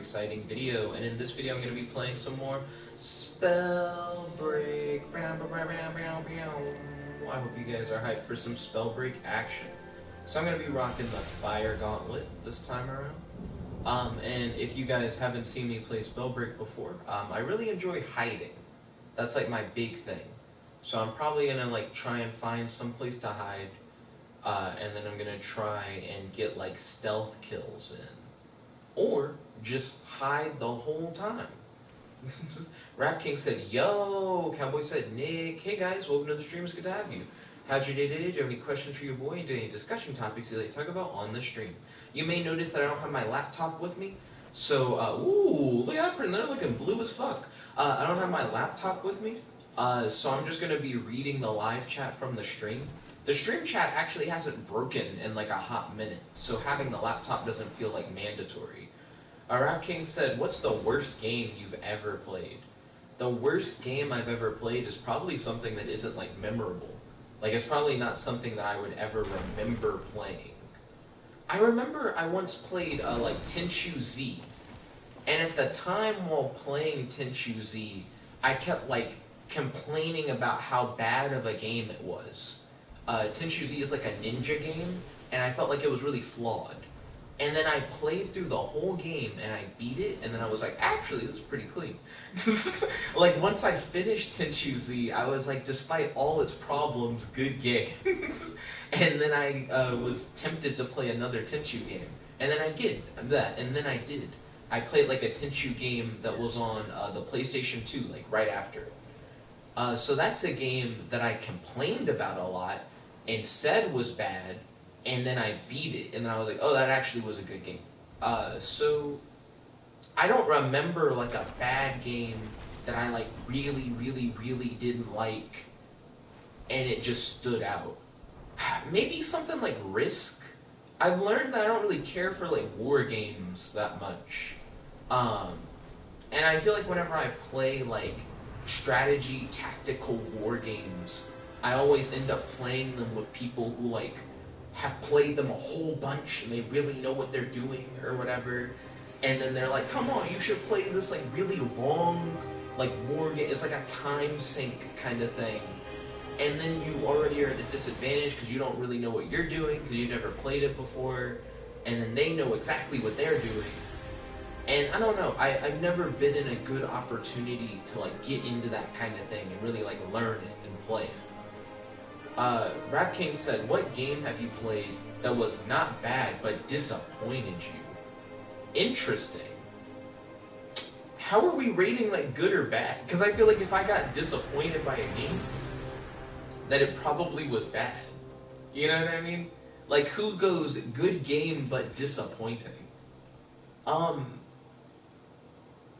exciting video, and in this video I'm going to be playing some more Spellbreak. I hope you guys are hyped for some Spellbreak action. So I'm going to be rocking the Fire Gauntlet this time around. And if you guys haven't seen me play Spellbreak before, I really enjoy hiding. That's like my big thing. So I'm probably going to like try and find some place to hide. And then I'm gonna try and get like stealth kills in, or just hide the whole time. Rap King said, "Yo." Cowboy said, "Nick, hey guys, welcome to the stream. It's good to have you. How's your day today? Do you have any questions for your boy? And do any discussion topics you'd like to talk about on the stream?" You may notice that I don't have my laptop with me, so ooh, look at that, they're looking blue as fuck. I don't have my laptop with me, so I'm just gonna be reading the live chat from the stream. The stream chat actually hasn't broken in like a hot minute, so having the laptop doesn't feel like mandatory. Rap King said, "What's the worst game you've ever played?" The worst game I've ever played is probably something that isn't like memorable. Like it's probably not something that I would ever remember playing. I remember I once played like Tenchu Z, and at the time while playing Tenchu Z, I kept like complaining about how bad of a game it was. Tenchu Z is like a ninja game, and I felt like it was really flawed. And then I played through the whole game, and I beat it, and then I was like, actually, this is pretty clean. Like, once I finished Tenchu Z, I was like, despite all its problems, good game. And then I was tempted to play another Tenchu game. And then I did that, and then I did. I played like a Tenchu game that was on the PlayStation 2, like right after it. So that's a game that I complained about a lot and said was bad, and then I beat it, and then I was like, oh, that actually was a good game. So I don't remember like a bad game that I like really didn't like, and it just stood out. Maybe something like Risk. I've learned that I don't really care for like war games that much. And I feel like whenever I play like strategy, tactical war games, I always end up playing them with people who like have played them a whole bunch and they really know what they're doing or whatever. And then they're like, come on, you should play this like really long like war game. It's like a time sink kind of thing. And then you already are at a disadvantage because you don't really know what you're doing because you've never played it before. And then they know exactly what they're doing. And I don't know, I've never been in a good opportunity to like get into that kind of thing and really like learn it and play it. Rap King said, what game have you played that was not bad but disappointed you? Interesting. How are we rating like good or bad? Because I feel like if I got disappointed by a game, that it probably was bad. You know what I mean? Like who goes good game but disappointing?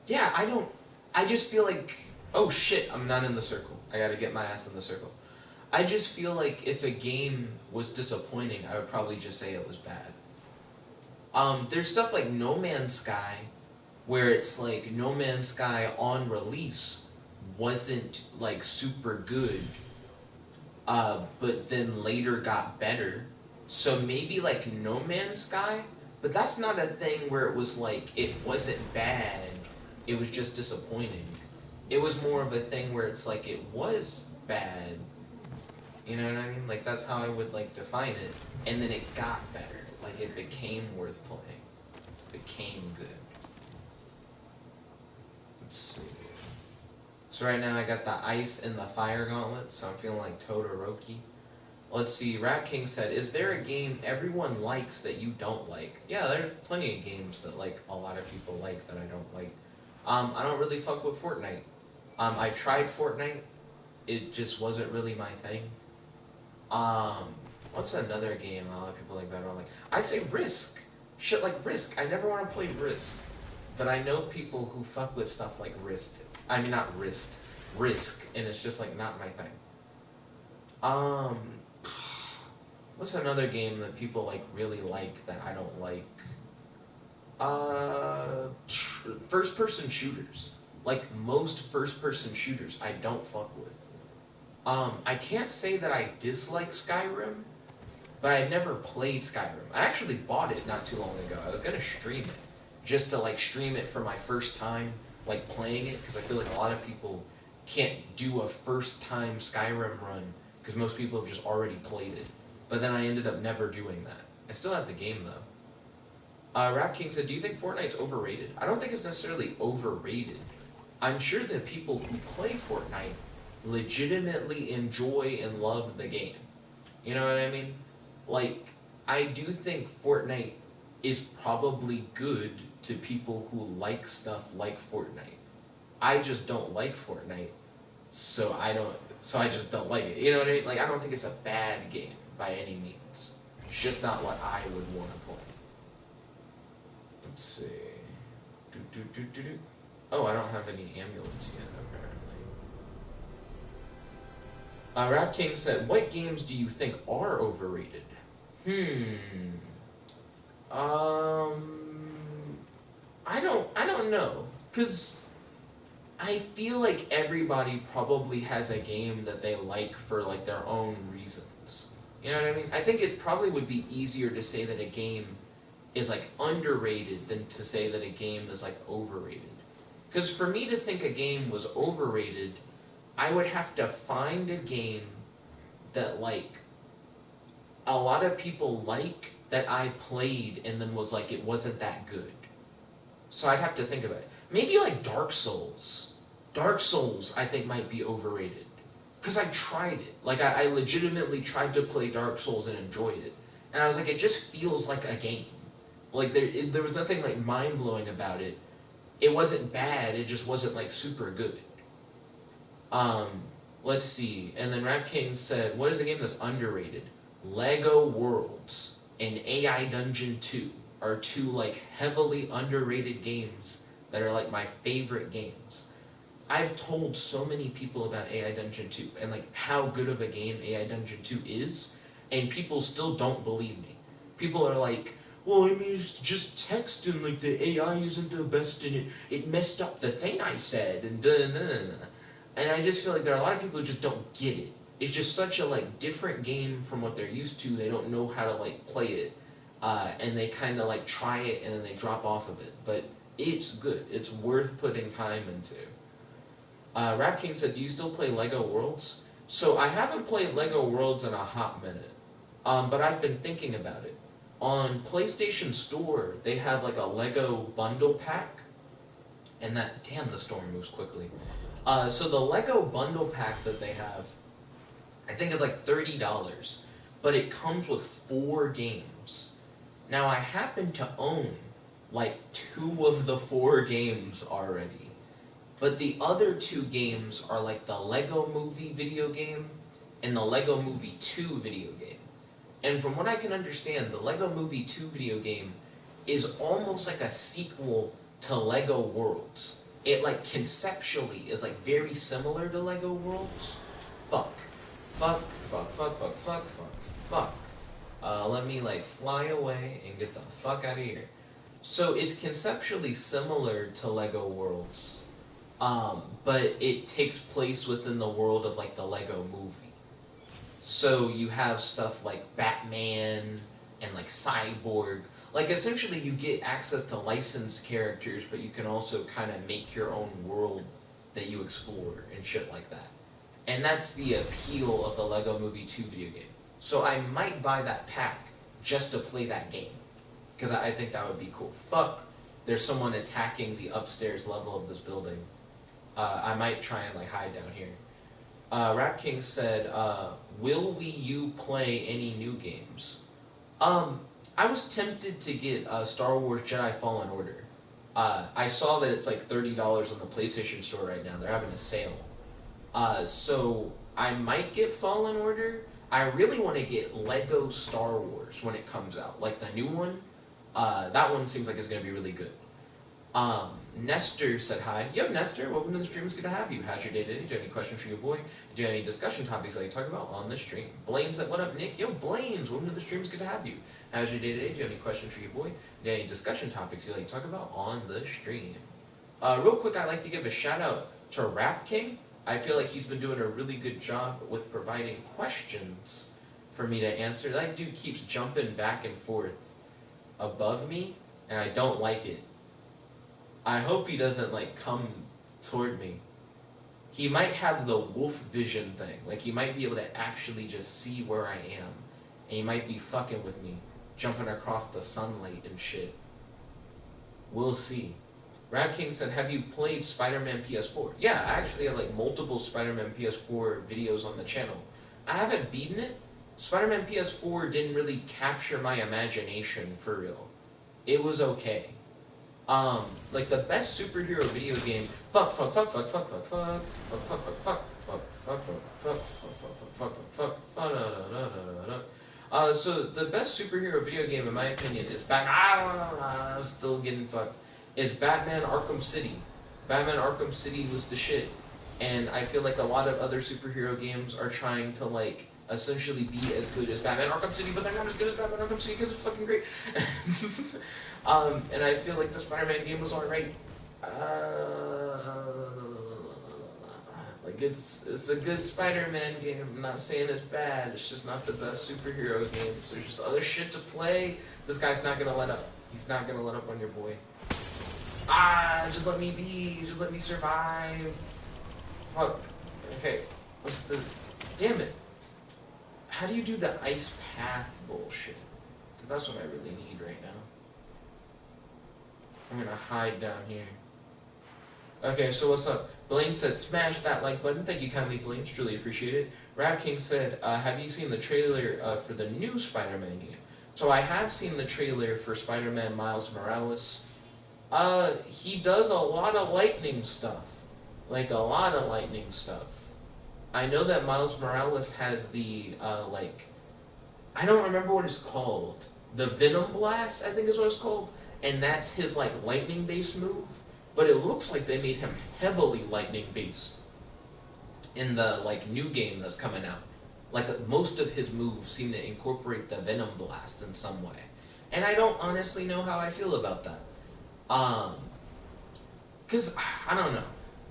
Yeah, I just feel like, oh shit, I'm not in the circle. I gotta get my ass in the circle. I just feel like if a game was disappointing, I would probably just say it was bad. There's stuff like No Man's Sky, where it's like No Man's Sky on release wasn't like super good, but then later got better. So maybe like No Man's Sky, but that's not a thing where it was like, it wasn't bad. It was just disappointing. It was more of a thing where it's like it was bad. You know what I mean? Like that's how I would like define it. And then it got better. Like it became worth playing. It became good. Let's see. So right now I got the Ice and the Fire Gauntlet, so I'm feeling like Todoroki. Let's see, Rat King said, is there a game everyone likes that you don't like? Yeah, there are plenty of games that like a lot of people like that I don't like. I don't really fuck with Fortnite. I tried Fortnite. It just wasn't really my thing. What's another game a lot of people like that I don't like? I'd say Risk. Shit like Risk. I never want to play Risk. But I know people who fuck with stuff like Risk. I mean, not Risk. Risk. And it's just like not my thing. What's another game that people like really like that I don't like? First-person shooters. Like most first-person shooters, I don't fuck with. I can't say that I dislike Skyrim, but I've never played Skyrim. I actually bought it not too long ago. I was gonna stream it, just to like stream it for my first time, like playing it, because I feel like a lot of people can't do a first time Skyrim run because most people have just already played it. But then I ended up never doing that. I still have the game though. Rap King said, "Do you think Fortnite's overrated?" I don't think it's necessarily overrated. I'm sure that people who play Fortnite legitimately enjoy and love the game. You know what I mean? Like, I do think Fortnite is probably good to people who like stuff like Fortnite. I just don't like Fortnite, so I just don't like it. You know what I mean? Like, I don't think it's a bad game by any means. It's just not what I would want to play. Let's see. Do. Oh, I don't have any amulets yet, apparently. Rap King said, "What games do you think are overrated?" I don't know, cause I feel like everybody probably has a game that they like for like their own reasons. You know what I mean? I think it probably would be easier to say that a game is like underrated than to say that a game is like overrated. Because for me to think a game was overrated, I would have to find a game that like a lot of people like that I played and then was like it wasn't that good. So I'd have to think about it. Maybe like Dark Souls. Dark Souls I think might be overrated. Because I tried it. Like I legitimately tried to play Dark Souls and enjoy it. And I was like, it just feels like a game. Like there was nothing like mind blowing about it. It wasn't bad. It just wasn't like super good. Um, let's see. And then Rap King said, "What is a game that's underrated?" Lego Worlds and AI Dungeon 2 are two like heavily underrated games that are like my favorite games. I've told so many people about AI Dungeon 2 and like how good of a game AI Dungeon 2 is, and people still don't believe me. People are like, "Well, I mean, it's just text and like the AI isn't the best in it. It messed up the thing I said and da na na na." And I just feel like there are a lot of people who just don't get it. It's just such a like different game from what they're used to. They don't know how to like play it, and they kind of like try it and then they drop off of it. But it's good. It's worth putting time into. Rap King said, "Do you still play Lego Worlds?" So I haven't played Lego Worlds in a hot minute, but I've been thinking about it. On PlayStation Store, they have like a Lego bundle pack, and that damn the storm moves quickly. So the Lego bundle pack that they have, I think is like $30, but it comes with 4 games. Now I happen to own like 2 of the 4 games already, but the other 2 games are like the Lego Movie video game and the Lego Movie 2 video game. And from what I can understand, the Lego Movie 2 video game is almost like a sequel to Lego Worlds. It like conceptually is like very similar to Lego Worlds. Fuck. Fuck, fuck, fuck, fuck, fuck, fuck, fuck. Let me like fly away and get the fuck out of here. So it's conceptually similar to Lego Worlds, but it takes place within the world of like the Lego Movie. So you have stuff like Batman and like Cyborg. Like essentially you get access to licensed characters, but you can also kind of make your own world that you explore and shit like that. And that's the appeal of the Lego Movie 2 video game. So I might buy that pack just to play that game. Because I think that would be cool. Fuck, there's someone attacking the upstairs level of this building. I might try and like hide down here. Rap King said, "Will Wii U play any new games?" I was tempted to get Star Wars Jedi Fallen Order. I saw that it's like $30 on the PlayStation Store right now. They're having a sale. So I might get Fallen Order. I really want to get Lego Star Wars when it comes out, like the new one. That one seems like it's gonna be really good. Nestor said hi. Yo, Nestor, welcome to the stream. It's good to have you. How's your day today? Do you have any questions for your boy? Do you have any discussion topics that you talk about on the stream? Blaine said, what up, Nick? Yo, Blaine, welcome to the stream. It's good to have you. How's your day today? Do you have any questions for your boy? Do you have any discussion topics you like to talk about on the stream? Real quick, I'd like to give a shout out to Rap King. I feel like he's been doing a really good job with providing questions for me to answer. That dude keeps jumping back and forth above me, and I don't like it. I hope he doesn't, like, come toward me. He might have the wolf vision thing. Like, he might be able to actually just see where I am. And he might be fucking with me, jumping across the sunlight and shit. We'll see. Rap King said, have you played Spider-Man PS4? Yeah, I actually have, like, multiple Spider-Man PS4 videos on the channel. I haven't beaten it. Spider-Man PS4 didn't really capture my imagination, for real. It was okay. Like the best superhero video game. Fuck. So the best superhero video game, in my opinion, is I'm still getting fucked. Is Batman Arkham City. Batman Arkham City was the shit, and I feel like a lot of other superhero games are trying to like essentially be as good as Batman Arkham City, but they're not as good as Batman Arkham City because it's fucking great. And I feel like the Spider-Man game was alright. Like it's a good Spider-Man game. I'm not saying it's bad. It's just not the best superhero game. So there's just other shit to play. This guy's not gonna let up. He's not gonna let up on your boy. Just let me be. Just let me survive. Fuck. Okay. What's the? Damn it. How do you do the ice path bullshit? Because that's what I really need right now. I'm gonna hide down here. Okay, so what's up? Blaine said, smash that like button. Thank you kindly, Blaine. Truly appreciate it. Rap King said, have you seen the trailer for the new Spider-Man game? So I have seen the trailer for Spider-Man Miles Morales. He does a lot of lightning stuff. Like, a lot of lightning stuff. I know that Miles Morales has the, I don't remember what it's called. The Venom Blast, I think is what it's called. And that's his, like, lightning-based move. But it looks like they made him heavily lightning-based in the, like, new game that's coming out. Like, most of his moves seem to incorporate the Venom Blast in some way. And I don't honestly know how I feel about that. Because, I don't know.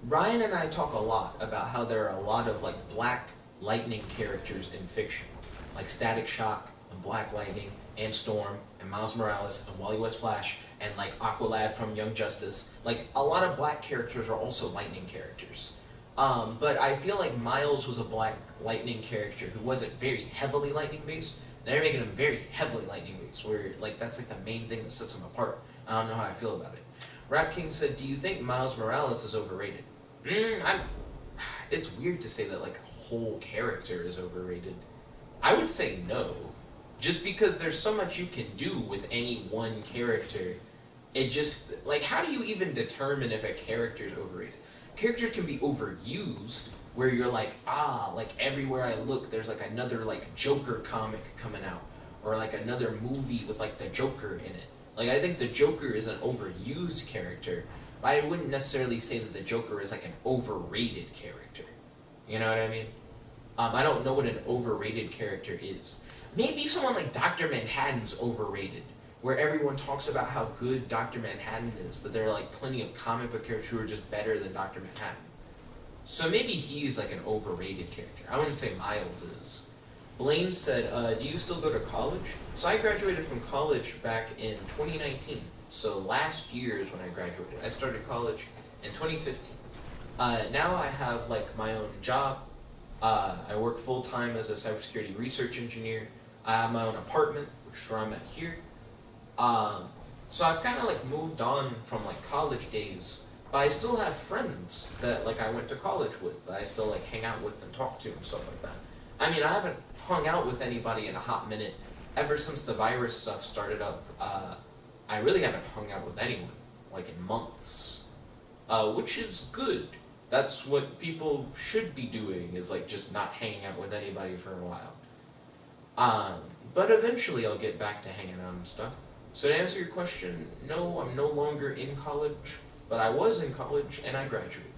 Ryan and I talk a lot about how there are a lot of, like, Black Lightning characters in fiction. Like Static Shock and Black Lightning and Storm and Miles Morales and Wally West Flash and, like, Aqualad from Young Justice. Like, a lot of Black characters are also Lightning characters. But I feel like Miles was a Black Lightning character who wasn't very heavily Lightning-based. They're making him very heavily Lightning-based, where, like, that's, like, the main thing that sets him apart. I don't know how I feel about it. Rap King said, do you think Miles Morales is overrated? It's weird to say that, like, a whole character is overrated. I would say no. Just because there's so much you can do with any one character. It just, like, how do you even determine if a character is overrated? Characters can be overused, where you're like, like, everywhere I look, there's, like, another, like, Joker comic coming out. Or, like, another movie with, like, the Joker in it. Like, I think the Joker is an overused character, but I wouldn't necessarily say that the Joker is, like, an overrated character. You know what I mean? I don't know what an overrated character is. Maybe someone like Dr. Manhattan's overrated, where everyone talks about how good Dr. Manhattan is, but there are, like, plenty of comic book characters who are just better than Dr. Manhattan. So maybe he's, like, an overrated character. I wouldn't say Miles is. Blaine said, do you still go to college? So I graduated from college back in 2019. So last year is when I graduated. I started college in 2015. Now I have, like, my own job. I work full-time as a cybersecurity research engineer. I have my own apartment, which is where I'm at here. So I've kind of, like, moved on from, like, college days. But I still have friends that, like, I went to college with, that I still, like, hang out with and talk to and stuff like that. I mean, I haven't hung out with anybody in a hot minute. Ever since the virus stuff started up, I really haven't hung out with anyone, like, in months. Which is good. That's what people should be doing, is, like, just not hanging out with anybody for a while. But eventually I'll get back to hanging out and stuff. So to answer your question, no, I'm no longer in college, but I was in college and I graduated.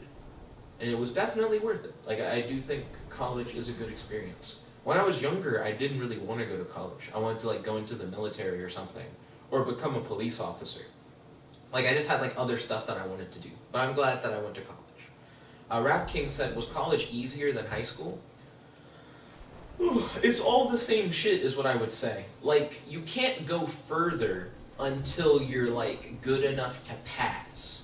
And it was definitely worth it. Like, I do think college is a good experience. When I was younger, I didn't really want to go to college. I wanted to, like, go into the military or something, or become a police officer. Like, I just had, like, other stuff that I wanted to do. But I'm glad that I went to college. Rap King said, was college easier than high school? It's all the same shit is what I would say. Like, you can't go further until you're, like, good enough to pass.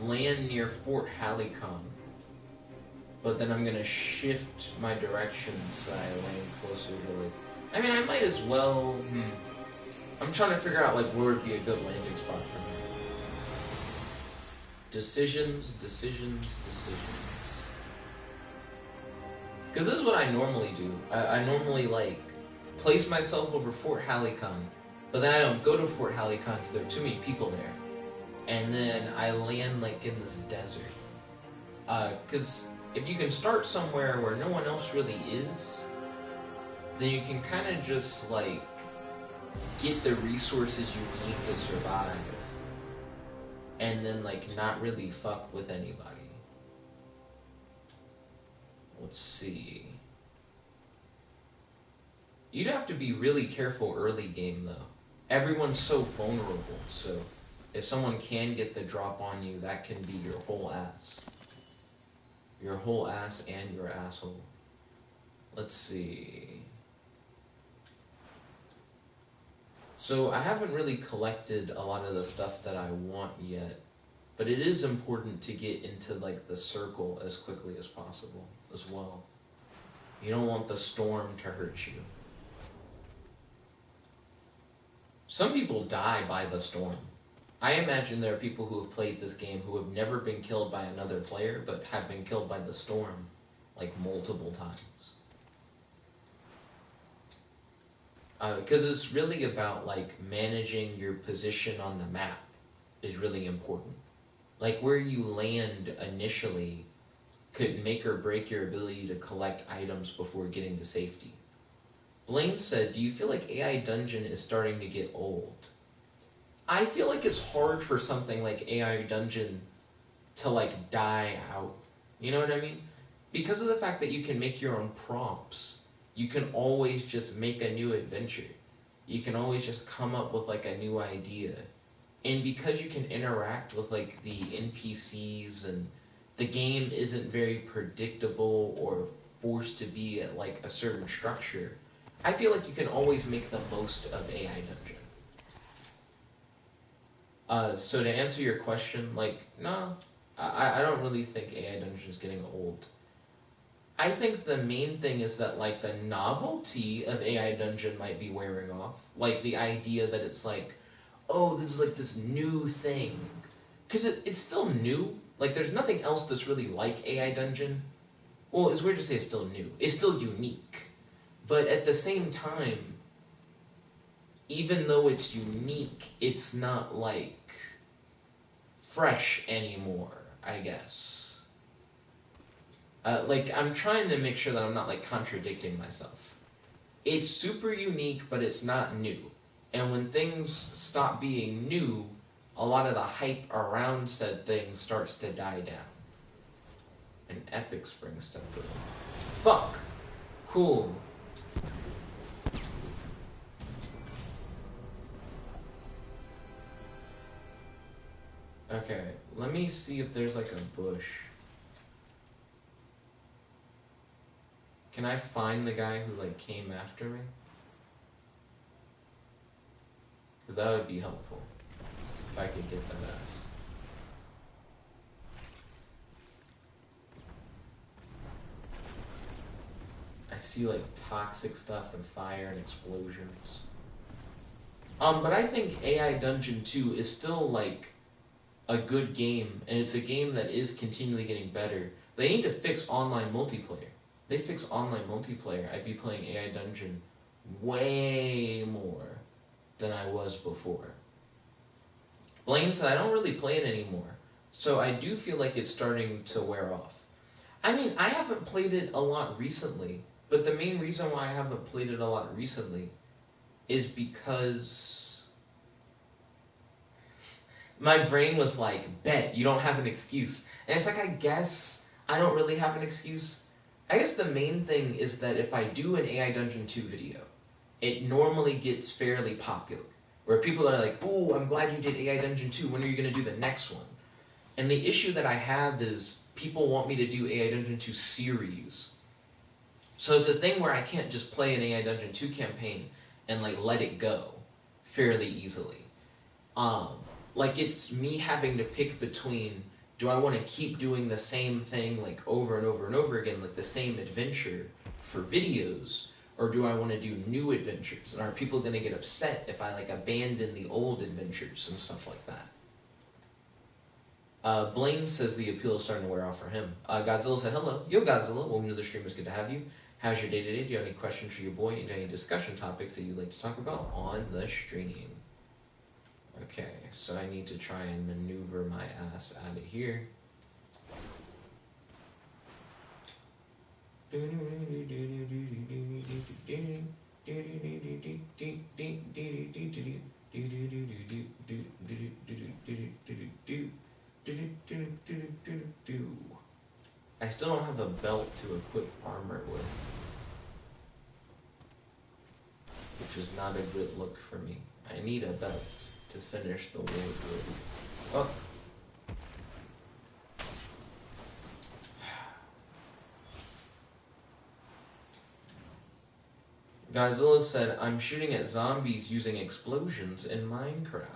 land near Fort Halicon, but then I'm gonna shift my direction so I land closer to like. I mean, I might as well. I'm trying to figure out like where would be a good landing spot for me. Decisions. Because this is what I normally do. I normally like place myself over Fort Halicon, but then I don't go to Fort Halicon because there are too many people there. And then I land like in this desert. Because if you can start somewhere where no one else really is, then you can kind of just like get the resources you need to survive, and then like not really fuck with anybody. Let's see. You'd have to be really careful early game though. Everyone's so vulnerable, so if someone can get the drop on you, that can be your whole ass. Your whole ass and your asshole. Let's see. So I haven't really collected a lot of the stuff that I want yet, but it is important to get into like the circle as quickly as possible as well. You don't want the storm to hurt you. Some people die by the storm. I imagine there are people who have played this game who have never been killed by another player, but have been killed by the storm like multiple times. Because it's really about like managing your position on the map is really important. Like where you land initially could make or break your ability to collect items before getting to safety. Blaine said, do you feel like AI Dungeon is starting to get old? I feel like it's hard for something like AI Dungeon to like die out. You know what I mean? Because of the fact that you can make your own prompts, you can always just make a new adventure. You can always just come up with like a new idea. And because you can interact with like the NPCs and the game isn't very predictable or forced to be at like a certain structure, I feel like you can always make the most of AI Dungeon. So to answer your question, like, no, I don't really think AI Dungeon is getting old. I think the main thing is that, like, the novelty of AI Dungeon might be wearing off. Like, the idea that it's like, oh, this is like this new thing. Because it's still new. Like, there's nothing else that's really like AI Dungeon. Well, it's weird to say it's still new. It's still unique. But at the same time, even though it's unique, it's not, like, fresh anymore, I guess. Like, I'm trying to make sure that I'm not, like, contradicting myself. It's super unique, but it's not new. And when things stop being new, a lot of the hype around said thing starts to die down. An epic spring step. Fuck! Cool. Okay, let me see if there's like a bush. Can I find the guy who like came after me? Because that would be helpful if I could get that ass. I see like toxic stuff and fire and explosions. But I think AI Dungeon 2 is still like a good game, and it's a game that is continually getting better. They need to fix online multiplayer. They fix online multiplayer, I'd be playing AI Dungeon way more than I was before. Blaine said, I don't really play it anymore, so I do feel like it's starting to wear off. I mean, I haven't played it a lot recently, but the main reason why I haven't played it a lot recently is because my brain was like, bet, you don't have an excuse. And it's like, I guess I don't really have an excuse. I guess the main thing is that if I do an AI Dungeon 2 video, it normally gets fairly popular. Where people are like, ooh, I'm glad you did AI Dungeon 2, when are you going to do the next one? And the issue that I have is people want me to do AI Dungeon 2 series. So it's a thing where I can't just play an AI Dungeon 2 campaign and like let it go fairly easily. Like it's me having to pick between do I want to keep doing the same thing like over and over and over again, like the same adventure for videos, or do I want to do new adventures? And are people going to get upset if I like abandon the old adventures and stuff like that? Blaine says the appeal is starting to wear off for him. Godzilla said, hello. Yo, Godzilla. Welcome to the stream. It's good to have you. How's your day today? Do you have any questions for your boy and any discussion topics that you'd like to talk about on the stream? Okay, so I need to try and maneuver my ass out of here. I still don't have the belt to equip armor with, which is not a good look for me. I need a belt to finish the wardrobe. Oh. Godzilla said, I'm shooting at zombies using explosions in Minecraft.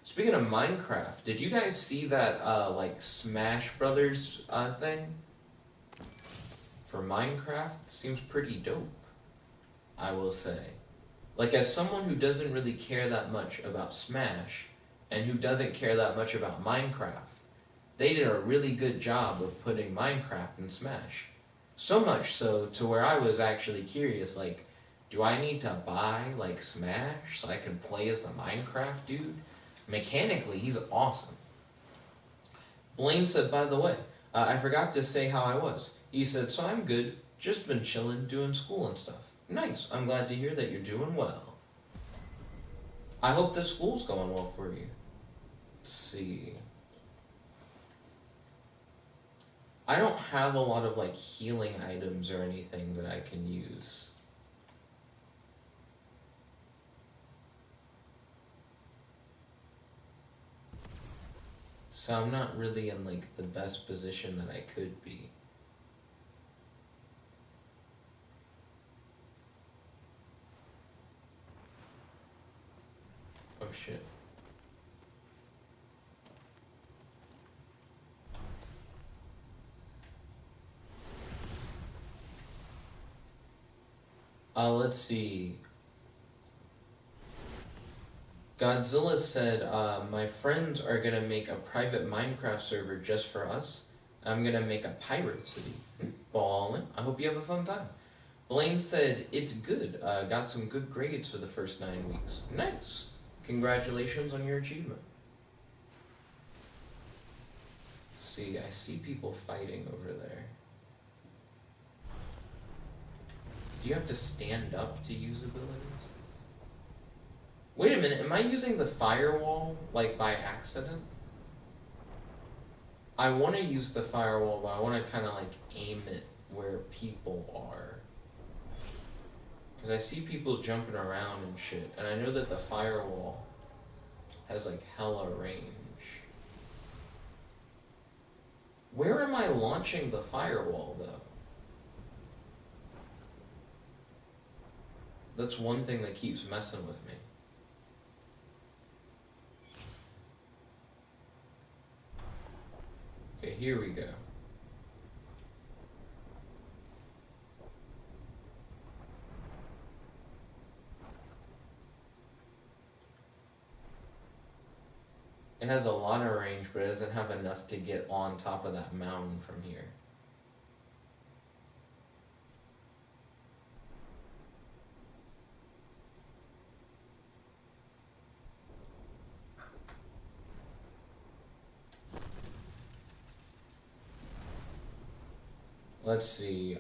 Speaking of Minecraft, did you guys see that, like, Smash Brothers, thing? For Minecraft? Seems pretty dope, I will say. Like, as someone who doesn't really care that much about Smash, and who doesn't care that much about Minecraft, they did a really good job of putting Minecraft in Smash. So much so, to where I was actually curious, like, do I need to buy, like, Smash so I can play as the Minecraft dude? Mechanically, he's awesome. Blaine said, by the way, I forgot to say how I was. He said, so I'm good, just been chilling, doing school and stuff. Nice, I'm glad to hear that you're doing well. I hope the school's going well for you. Let's see. I don't have a lot of, like, healing items or anything that I can use. So I'm not really in, like, the best position that I could be. Oh, shit. Let's see. Godzilla said, my friends are gonna make a private Minecraft server just for us. I'm gonna make a pirate city. Ballin'. I hope you have a fun time. Blaine said, it's good. Got some good grades for the first 9 weeks. Nice. Congratulations on your achievement. See, I see people fighting over there. Do you have to stand up to use abilities? Wait a minute, am I using the firewall, like, by accident? I want to use the firewall, but I want to kind of, like, aim it where people are. Because I see people jumping around and shit, and I know that the firewall has, like, hella range. Where am I launching the firewall, though? That's one thing that keeps messing with me. Okay, here we go. It has a lot of range, but it doesn't have enough to get on top of that mountain from here. Let's see.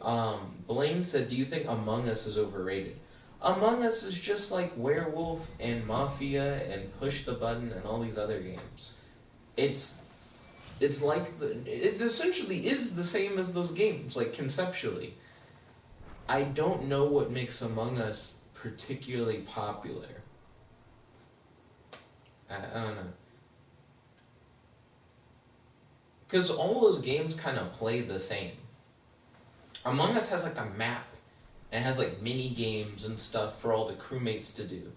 Blaine said, do you think Among Us is overrated? Among Us is just like Werewolf and Mafia and Push the Button and all these other games. It's like it essentially is the same as those games, like conceptually. I don't know what makes Among Us particularly popular. I don't know. Because all those games kind of play the same. Among Us has like a map and has like mini games and stuff for all the crewmates to do.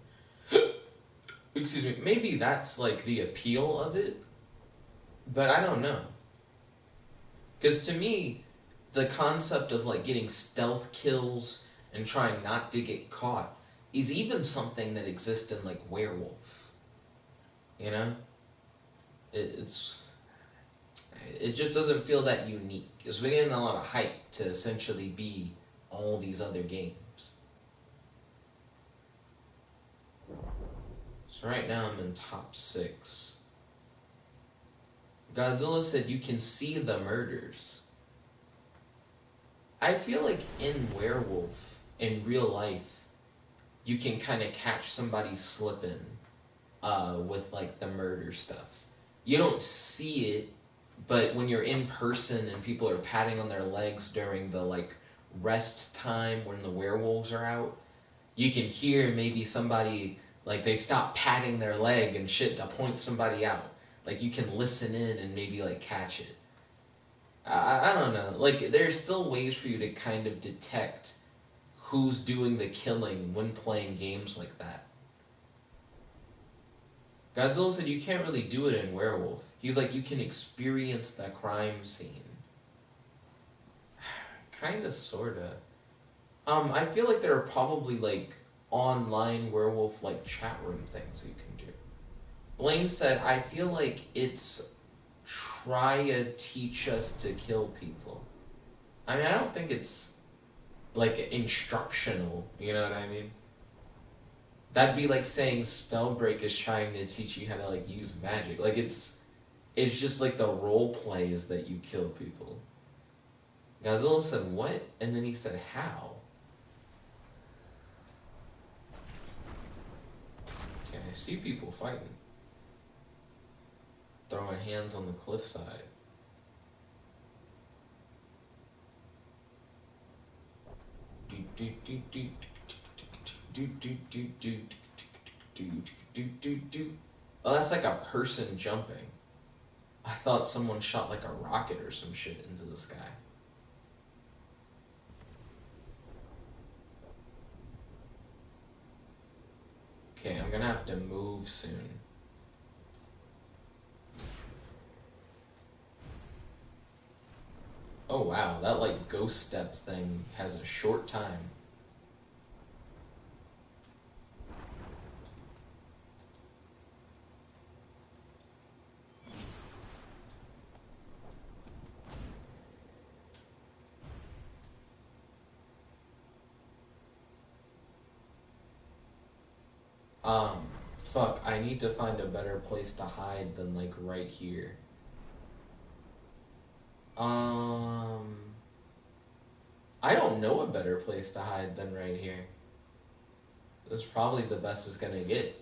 Excuse me, maybe that's like the appeal of it, but I don't know. Because to me, the concept of like getting stealth kills and trying not to get caught is even something that exists in like Werewolf. You know, it's it just doesn't feel that unique. Because we're getting a lot of hype to essentially be all these other games. So right now I'm in top 6. Godzilla said you can see the murders. I feel like in Werewolf, in real life, you can kind of catch somebody slipping with like the murder stuff. You don't see it, but when you're in person and people are patting on their legs during the like rest time when the werewolves are out, you can hear maybe somebody like they stop patting their leg and shit to point somebody out. Like you can listen in and maybe like catch it. I don't know. Like there's still ways for you to kind of detect who's doing the killing when playing games like that. Godzilla said you can't really do it in Werewolf. He's like, you can experience the crime scene. Kinda, sorta. I feel like there are probably like online Werewolf like chat room things you can do. Blaine said, I feel like it's try to teach us to kill people. I mean, I don't think it's like instructional, you know what I mean? That'd be like saying Spellbreak is trying to teach you how to like use magic. Like it's just like the role plays that you kill people. Godzilla said what? And then he said how? Okay, I see people fighting. Throwing hands on the cliffside. Oh, that's like a person jumping. I thought someone shot like a rocket or some shit into the sky. Okay, I'm gonna have to move soon. Oh wow, that like ghost step thing has a short time. Fuck, I need to find a better place to hide than like right here. I don't know a better place to hide than right here. This is probably the best it's gonna get.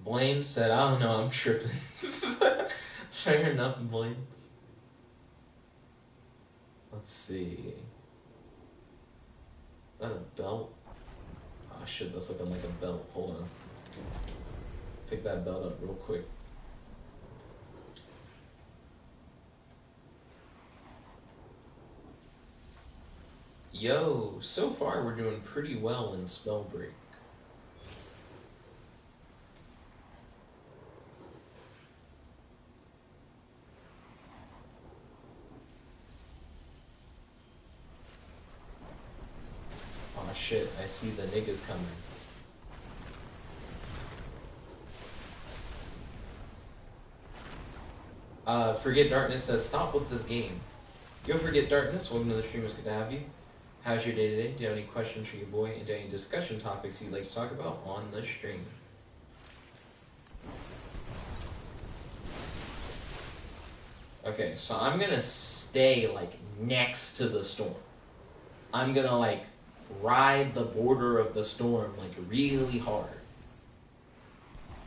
Blaine said, I don't know, I'm tripping. Fair enough, Blaine. Let's see. Is that a belt? Oh shit, that's looking like a belt. Hold on. Pick that belt up real quick. Yo, so far we're doing pretty well in Spellbreak. Oh shit, I see the niggas coming. Forget Darkness says, stop with this game. Yo, Forget Darkness, welcome to the stream, it's good to have you. How's your day today? Do you have any questions for your boy and any discussion topics you'd like to talk about on the stream? Okay, so I'm gonna stay like next to the storm. I'm gonna like ride the border of the storm like really hard.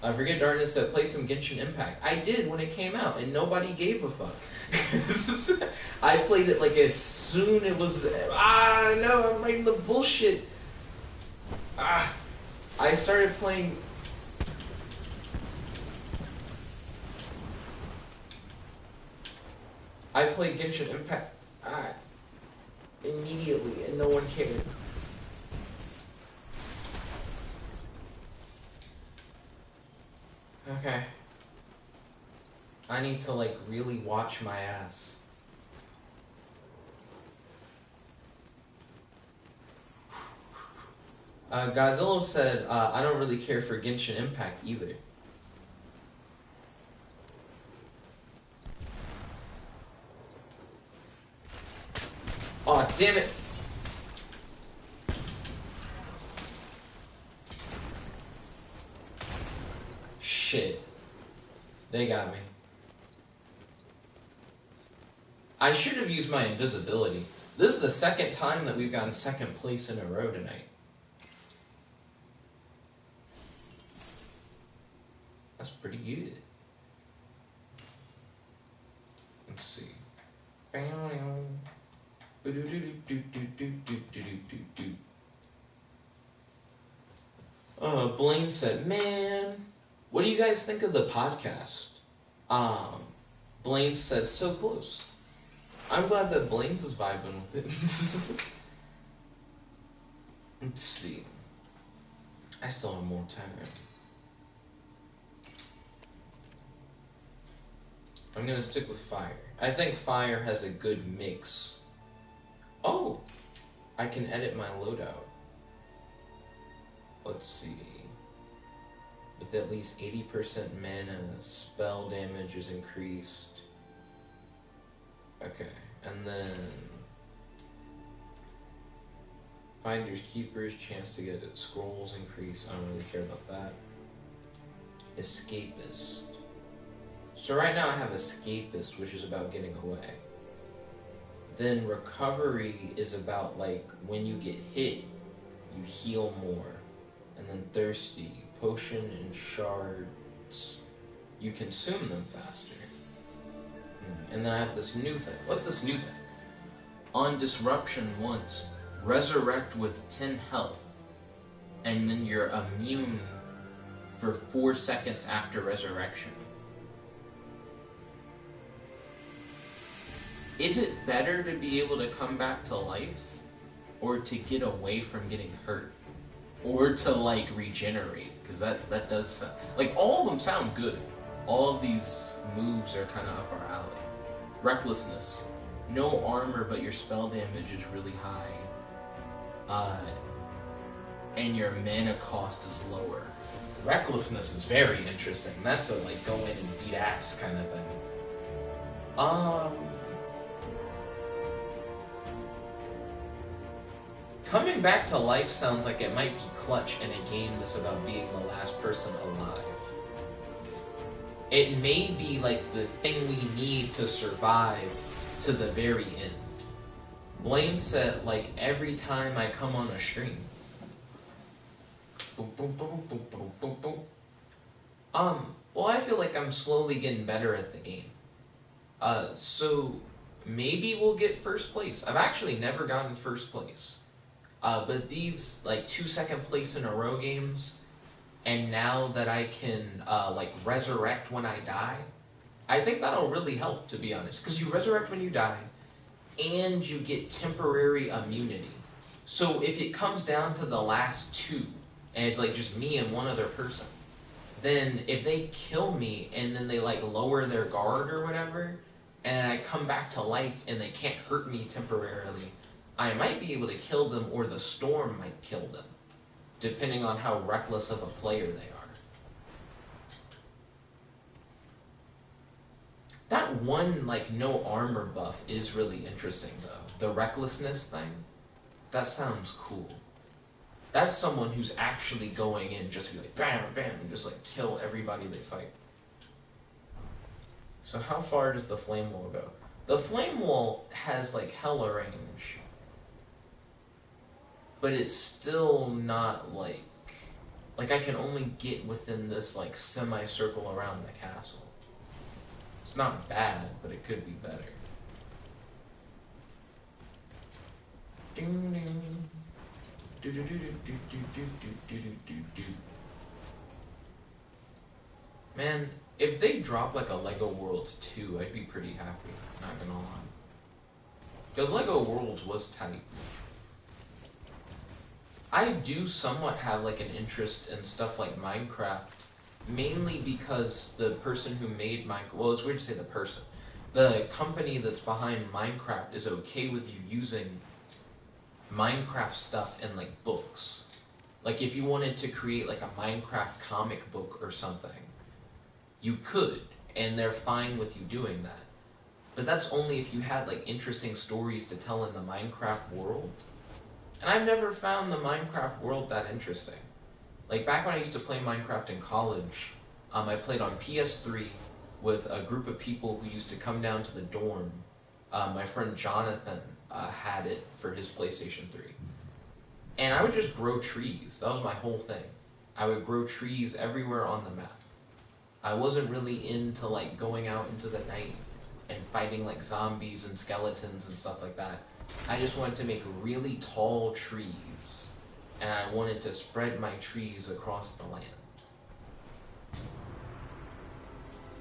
I Forget Darkness said play some Genshin Impact. I did when it came out, and nobody gave a fuck. I played it like as soon it was. No, I'm writing the bullshit. I started playing. I played Genshin Impact immediately, and no one cared. Okay. I need to like really watch my ass. Godzilla said, I don't really care for Genshin Impact either. Oh, damn it! Shit. They got me. I should have used my invisibility. This is the second time that we've gotten second place in a row tonight. That's pretty good. Let's see. Blaine said, man, what do you guys think of the podcast? Blaine said, so close. I'm glad that Blaine was vibing with it. Let's see. I still have more time. I'm gonna stick with fire. I think fire has a good mix. Oh! I can edit my loadout. Let's see. With at least 80% mana, spell damage is increased. Okay, and then Finders Keepers, chance to get scrolls increase. I don't really care about that. Escapist. So right now I have Escapist, which is about getting away. Then Recovery is about, like, when you get hit, you heal more. And then Thirsty, Potion and Shards, you consume them faster. And then I have this new thing. What's this new thing? On Disruption once, resurrect with 10 health. And then you're immune for 4 seconds after resurrection. Is it better to be able to come back to life? Or to get away from getting hurt? Or to, like, regenerate? Because that does sound... Like, all of them sound good. All of these moves are kind of up our alley. Recklessness. No armor, but your spell damage is really high. And your mana cost is lower. Recklessness is very interesting. That's a, like, go in and beat ass kind of thing. Coming back to life sounds like it might be clutch in a game that's about being the last person alive. It may be like the thing we need to survive to the very end. Blaine said, like, every time I come on a stream. Boom, boom, boom, boom, boom, boom, boom. Well, I feel like I'm slowly getting better at the game. So maybe we'll get first place. I've actually never gotten first place. But these, like, 2 second place in a row games, and now that I can, like, resurrect when I die, I think that'll really help, to be honest. Because you resurrect when you die, and you get temporary immunity. So if it comes down to the last 2, and it's, like, just me and one other person, then if they kill me, and then they, like, lower their guard or whatever, and I come back to life, and they can't hurt me temporarily, I might be able to kill them, or the storm might kill them, depending on how reckless of a player they are. That one, like, no armor buff is really interesting, though. The recklessness thing, that sounds cool. That's someone who's actually going in just to be like, bam, bam, and just, like, kill everybody they fight. So how far does the flame wall go? The flame wall has, like, hella range. But it's still not, like I can only get within this, like, semicircle around the castle. It's not bad, but it could be better. Ding ding. Do do do do do do do do do do. Man, if they drop, like, a Lego Worlds 2, I'd be pretty happy, not gonna lie. Because Lego Worlds was tight. I do somewhat have, like, an interest in stuff like Minecraft, mainly because the person who made Minecraft, well, it's weird to say the person, the company that's behind Minecraft is okay with you using Minecraft stuff in, like, books. Like, if you wanted to create, like, a Minecraft comic book or something, you could, and they're fine with you doing that. But that's only if you had, like, interesting stories to tell in the Minecraft world. And I've never found the Minecraft world that interesting. Like, back when I used to play Minecraft in college, I played on PS3 with a group of people who used to come down to the dorm. My friend Jonathan had it for his PlayStation 3. And I would just grow trees. That was my whole thing. I would grow trees everywhere on the map. I wasn't really into, like, going out into the night and fighting, like, zombies and skeletons and stuff like that. I just wanted to make really tall trees. And I wanted to spread my trees across the land.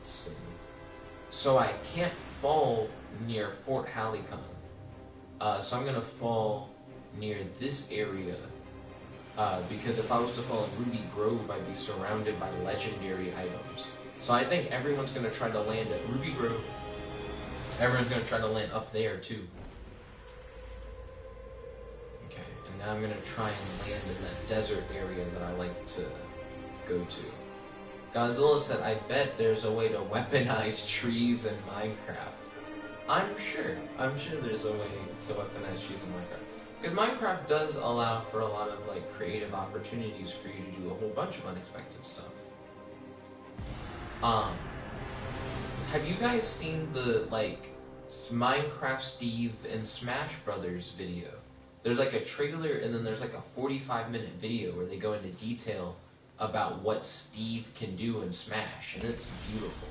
Let's see. So I can't fall near Fort Hallicon. So I'm going to fall near this area, because if I was to fall in Ruby Grove, I'd be surrounded by legendary items. So I think everyone's going to try to land at Ruby Grove. Everyone's going to try to land up there, too. Okay, and now I'm going to try and land in that desert area that I like to go to. Godzilla said, I bet there's a way to weaponize trees in Minecraft. I'm sure there's a way to weaponize trees in Minecraft. Because Minecraft does allow for a lot of, like, creative opportunities for you to do a whole bunch of unexpected stuff. Have you guys seen the, like, Minecraft Steve and Smash Brothers video? There's, like, a trailer, and then there's, like, a 45-minute video where they go into detail about what Steve can do in Smash, and it's beautiful.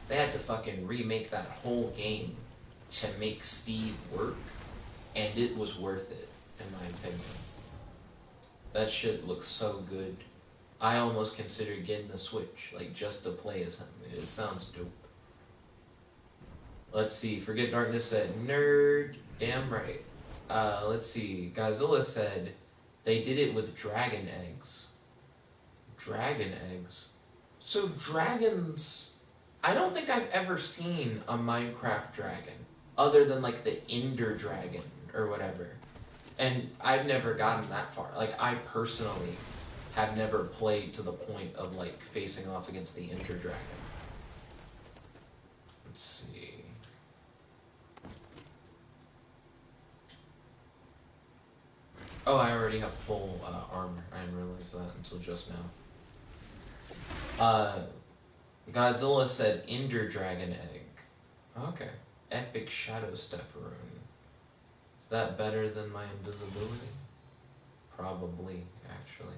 They had to fucking remake that whole game to make Steve work, and it was worth it, in my opinion. That shit looks so good. I almost considered getting the Switch, like, just to play as him. It sounds dope. Let's see, Forget Darkness said, nerd, damn right. Let's see, Godzilla said, they did it with dragon eggs. Dragon eggs? So dragons, I don't think I've ever seen a Minecraft dragon, other than, like, the Ender Dragon, or whatever. And I've never gotten that far. Like, I personally have never played to the point of, like, facing off against the Ender Dragon. Let's see. Oh, I already have full armor. I didn't realize that until just now. Godzilla said Ender Dragon Egg. Okay. Epic Shadow Step Rune. Is that better than my invisibility? Probably, actually.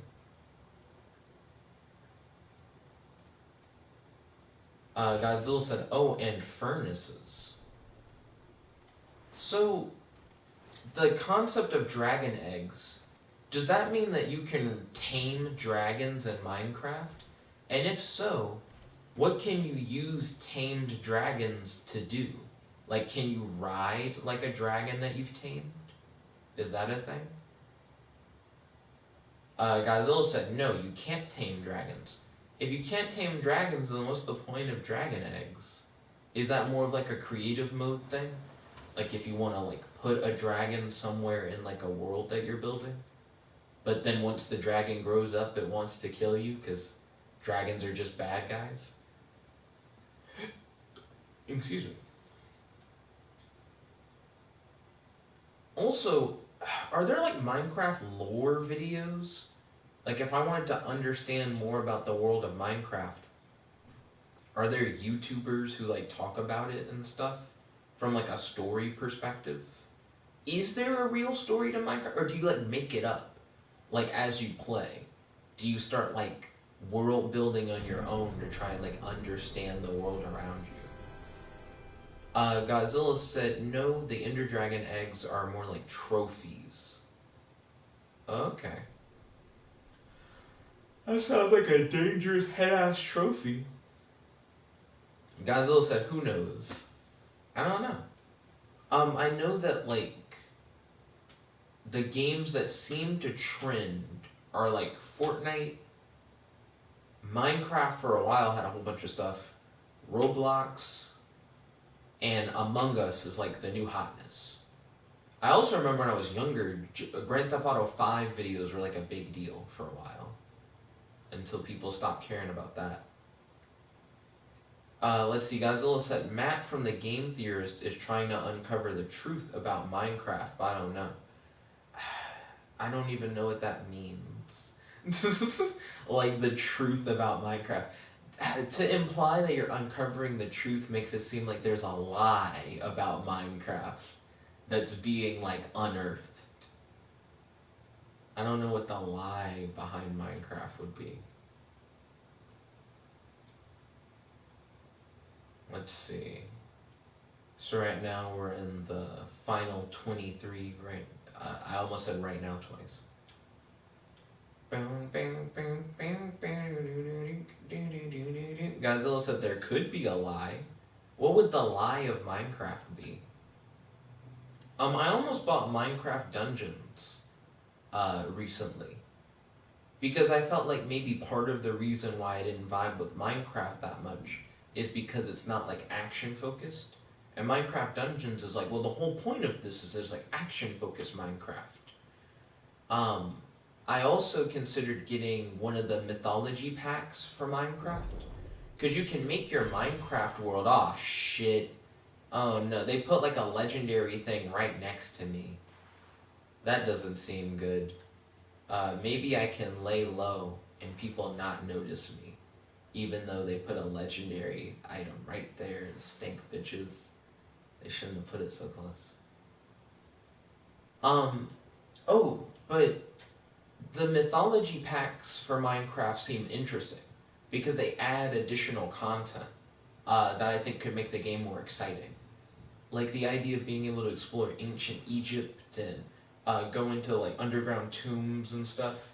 Godzilla said, oh, and furnaces. So, the concept of dragon eggs, does that mean that you can tame dragons in Minecraft? And if so, what can you use tamed dragons to do? Like, can you ride like a dragon that you've tamed? Is that a thing? Godzilla said, no, you can't tame dragons. If you can't tame dragons, then what's the point of dragon eggs? Is that more of like a creative mode thing? Like if you want to like put a dragon somewhere in like a world that you're building? But then once the dragon grows up, it wants to kill you because dragons are just bad guys? Excuse me. Also, are there like Minecraft lore videos? Like if I wanted to understand more about the world of Minecraft, are there YouTubers who like talk about it and stuff from like a story perspective? Is there a real story to Minecraft, or do you like make it up like as you play? Do you start like world building on your own to try and like understand the world around you? Godzilla said, no, the Ender Dragon eggs are more like trophies. Okay. That sounds like a dangerous head-ass trophy. Godzilla said, who knows? I don't know. I know that, like, the games that seem to trend are, like, Fortnite, Minecraft for a while had a whole bunch of stuff, Roblox, and Among Us is, like, the new hotness. I also remember when I was younger, Grand Theft Auto 5 videos were like a big deal for a while. Until people stopped caring about that. Let's see, Godzilla said, Matt from the Game Theorist is trying to uncover the truth about Minecraft, but I don't know. I don't even know what that means. Like, the truth about Minecraft. To imply that you're uncovering the truth makes it seem like there's a lie about Minecraft that's being, like, unearthed. I don't know what the lie behind Minecraft would be. Let's see. So right now we're in the final 23, right? I almost said right now twice. Godzilla said there could be a lie. What would the lie of Minecraft be? I almost bought Minecraft Dungeons recently. Because I felt like maybe part of the reason why I didn't vibe with Minecraft that much is because it's not like action focused. And Minecraft Dungeons is like, well, the whole point of this is there's like action focused Minecraft. I also considered getting one of the mythology packs for Minecraft. Because you can make your Minecraft world. Oh, shit. Oh, no. They put like a legendary thing right next to me. That doesn't seem good. Maybe I can lay low and people not notice me. Even though they put a legendary item right there. Stink bitches. They shouldn't have put it so close. Oh, but the mythology packs for Minecraft seem interesting because they add additional content that I think could make the game more exciting. Like the idea of being able to explore ancient Egypt and go into like underground tombs and stuff.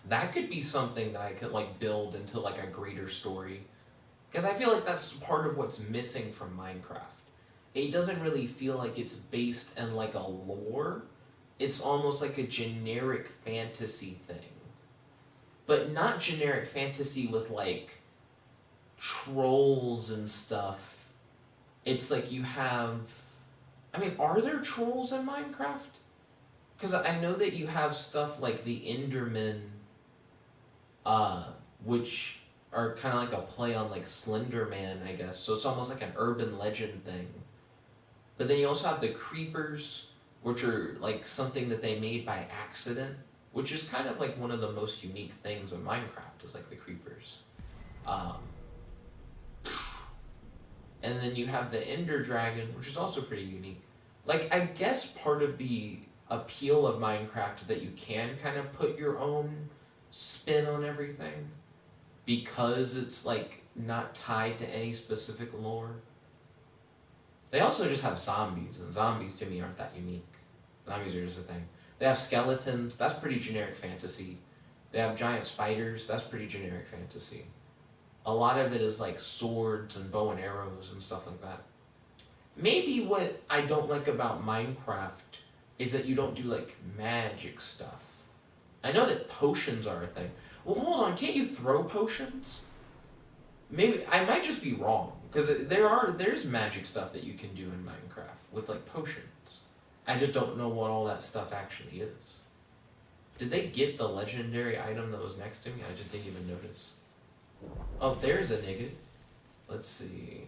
That could be something that I could like build into like a greater story. Because I feel like that's part of what's missing from Minecraft. It doesn't really feel like it's based in like a lore. It's almost like a generic fantasy thing. But not generic fantasy with like trolls and stuff. It's like you have... I mean, are there trolls in Minecraft? Because I know that you have stuff like the Endermen, which are kind of like a play on like Slender Man, I guess. So it's almost like an urban legend thing. But then you also have the creepers, which are like something that they made by accident, which is kind of like one of the most unique things of Minecraft, is like the creepers. And then you have the Ender Dragon, which is also pretty unique. Like, I guess part of the appeal of Minecraft is that you can kind of put your own spin on everything, because it's like not tied to any specific lore. They also just have zombies, and zombies to me aren't that unique. Zombies are just a thing. They have skeletons, that's pretty generic fantasy. They have giant spiders, that's pretty generic fantasy. A lot of it is like swords and bow and arrows and stuff like that. Maybe what I don't like about Minecraft is that you don't do like magic stuff. I know that potions are a thing. Well, hold on, can't you throw potions? Maybe I might just be wrong, because there's magic stuff that you can do in Minecraft with like potions. I just don't know what all that stuff actually is. Did they get the legendary item that was next to me? I just didn't even notice. Oh, there's a nigga. Let's see.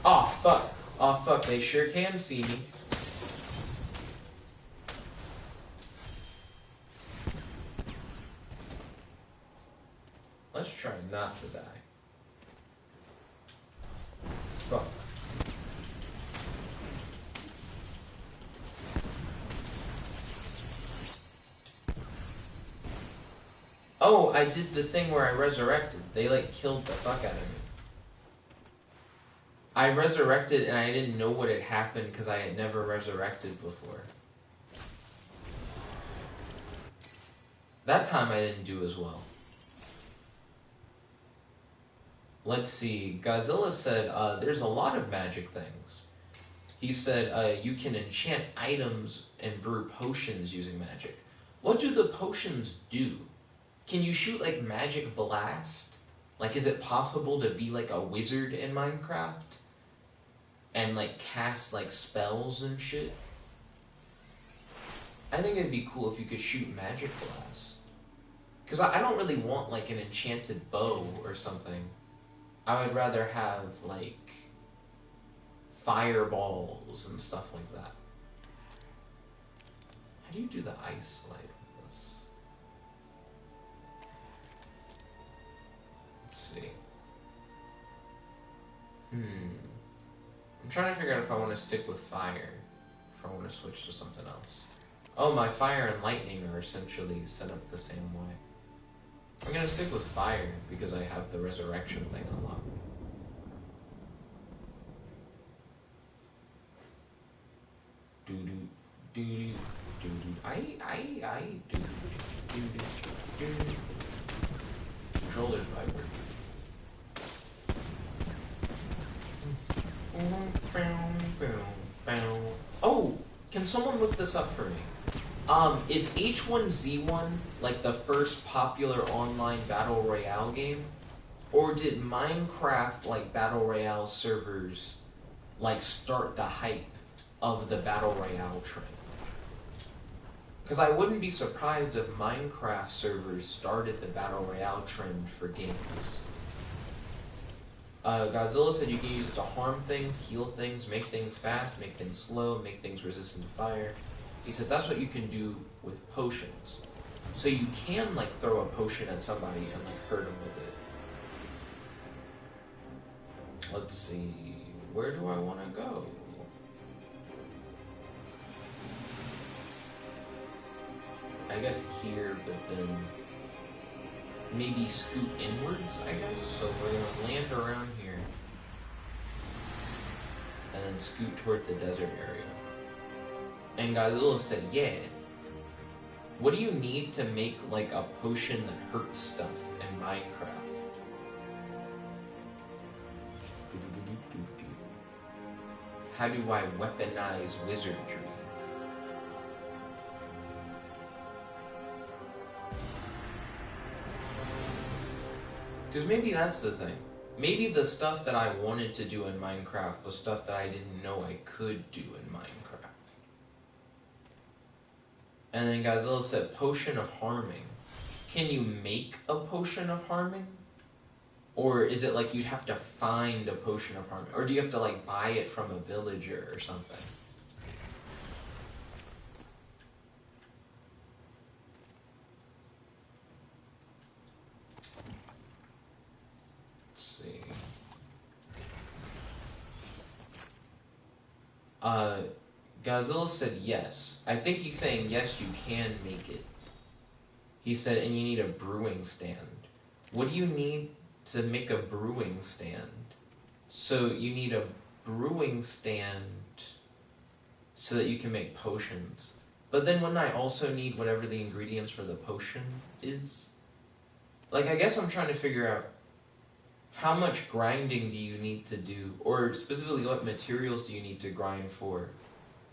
Oh fuck. Oh fuck, they sure can see me. Let's try not to die. Fuck. Oh, I did the thing where I resurrected. They like killed the fuck out of me. I resurrected and I didn't know what had happened because I had never resurrected before. That time I didn't do as well. Let's see. Godzilla said there's a lot of magic things. He said you can enchant items and brew potions using magic. What do the potions do? Can you shoot like magic blast? Like, is it possible to be like a wizard in Minecraft? and like cast like spells and shit. I think it'd be cool if you could shoot magic blast. Because I don't really want like an enchanted bow or something. I would rather have like fireballs and stuff like that. How do you do the ice slide with this? Let's see. I'm trying to figure out if I want to stick with fire, if I want to switch to something else. Oh, my fire and lightning are essentially set up the same way. I'm gonna stick with fire because I have the resurrection thing unlocked. Do do do do do do. I do do do do. Controllers vibrate. Oh, can someone look this up for me? Is H1Z1 like the first popular online battle royale game? Or did Minecraft like battle royale servers like start the hype of the battle royale trend? Because I wouldn't be surprised if Minecraft servers started the battle royale trend for games. Godzilla said you can use it to harm things, heal things, make things fast, make things slow, make things resistant to fire. He said that's what you can do with potions. So you can like throw a potion at somebody and like hurt them with it. Let's see, where do I want to go? I guess here, but then maybe scoot inwards, I guess. So we're gonna land around here and then scoot toward the desert area. And Godzilla said, yeah. What do you need to make like a potion that hurts stuff in Minecraft? How do I weaponize wizardry? Because maybe that's the thing. Maybe the stuff that I wanted to do in Minecraft was stuff that I didn't know I could do in Minecraft. And then Godzilla said, potion of harming. Can you make a potion of harming? Or is it like you'd have to find a potion of harming? Or do you have to like buy it from a villager or something? Let's see. Godzilla said yes. I think he's saying yes, you can make it. He said, and you need a brewing stand. What do you need to make a brewing stand? So you need a brewing stand so that you can make potions. But then wouldn't I also need whatever the ingredients for the potion is? Like, I guess I'm trying to figure out how much grinding do you need to do, or specifically what materials do you need to grind for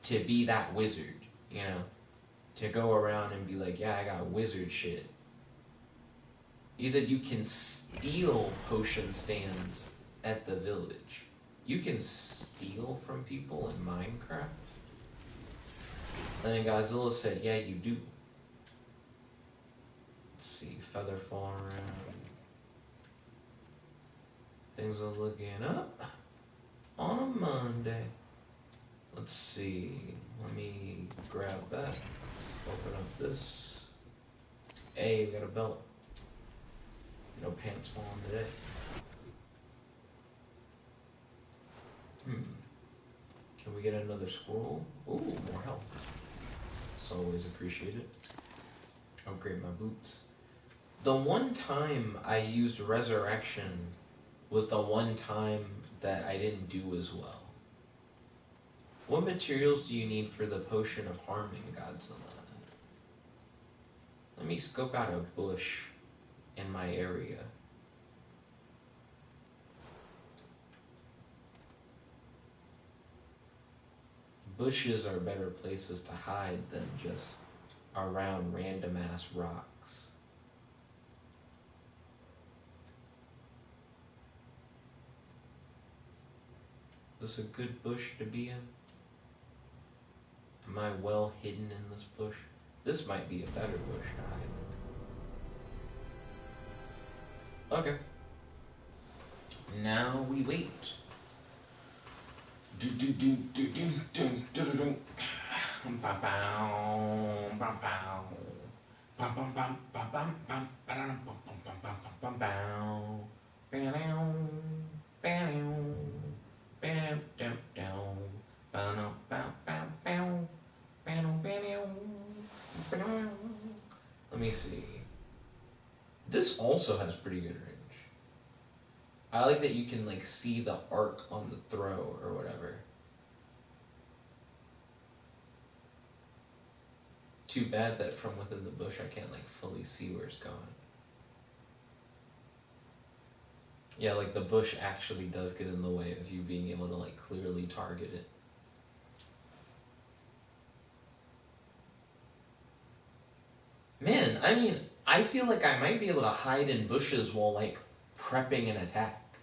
to be that wizard, you know? To go around and be like, yeah, I got wizard shit. He said you can steal potion stands at the village. You can steal from people in Minecraft? And then Godzilla said, yeah, you do. Let's see, feather fall around. Things are looking up on a Monday. Let's see, let me grab that. Open up this. Hey, we got a belt. No pants falling today. Can we get another scroll? Ooh, more health. It's always appreciated. Upgrade my boots. The one time I used resurrection was the one time that I didn't do as well. What materials do you need for the potion of harming, Godzilla? Let me scope out a bush in my area. Bushes are better places to hide than just around random ass rocks. Is this a good bush to be in? Am I well hidden in this bush? This might be a better bush to hide in. Okay. Now we wait. Let me see. This also has pretty good range. I like that you can like see the arc on the throw or whatever. Too bad that from within the bush I can't like fully see where it's going. Yeah, like the bush actually does get in the way of you being able to like clearly target it. Man, I mean, I feel like I might be able to hide in bushes while like prepping an attack.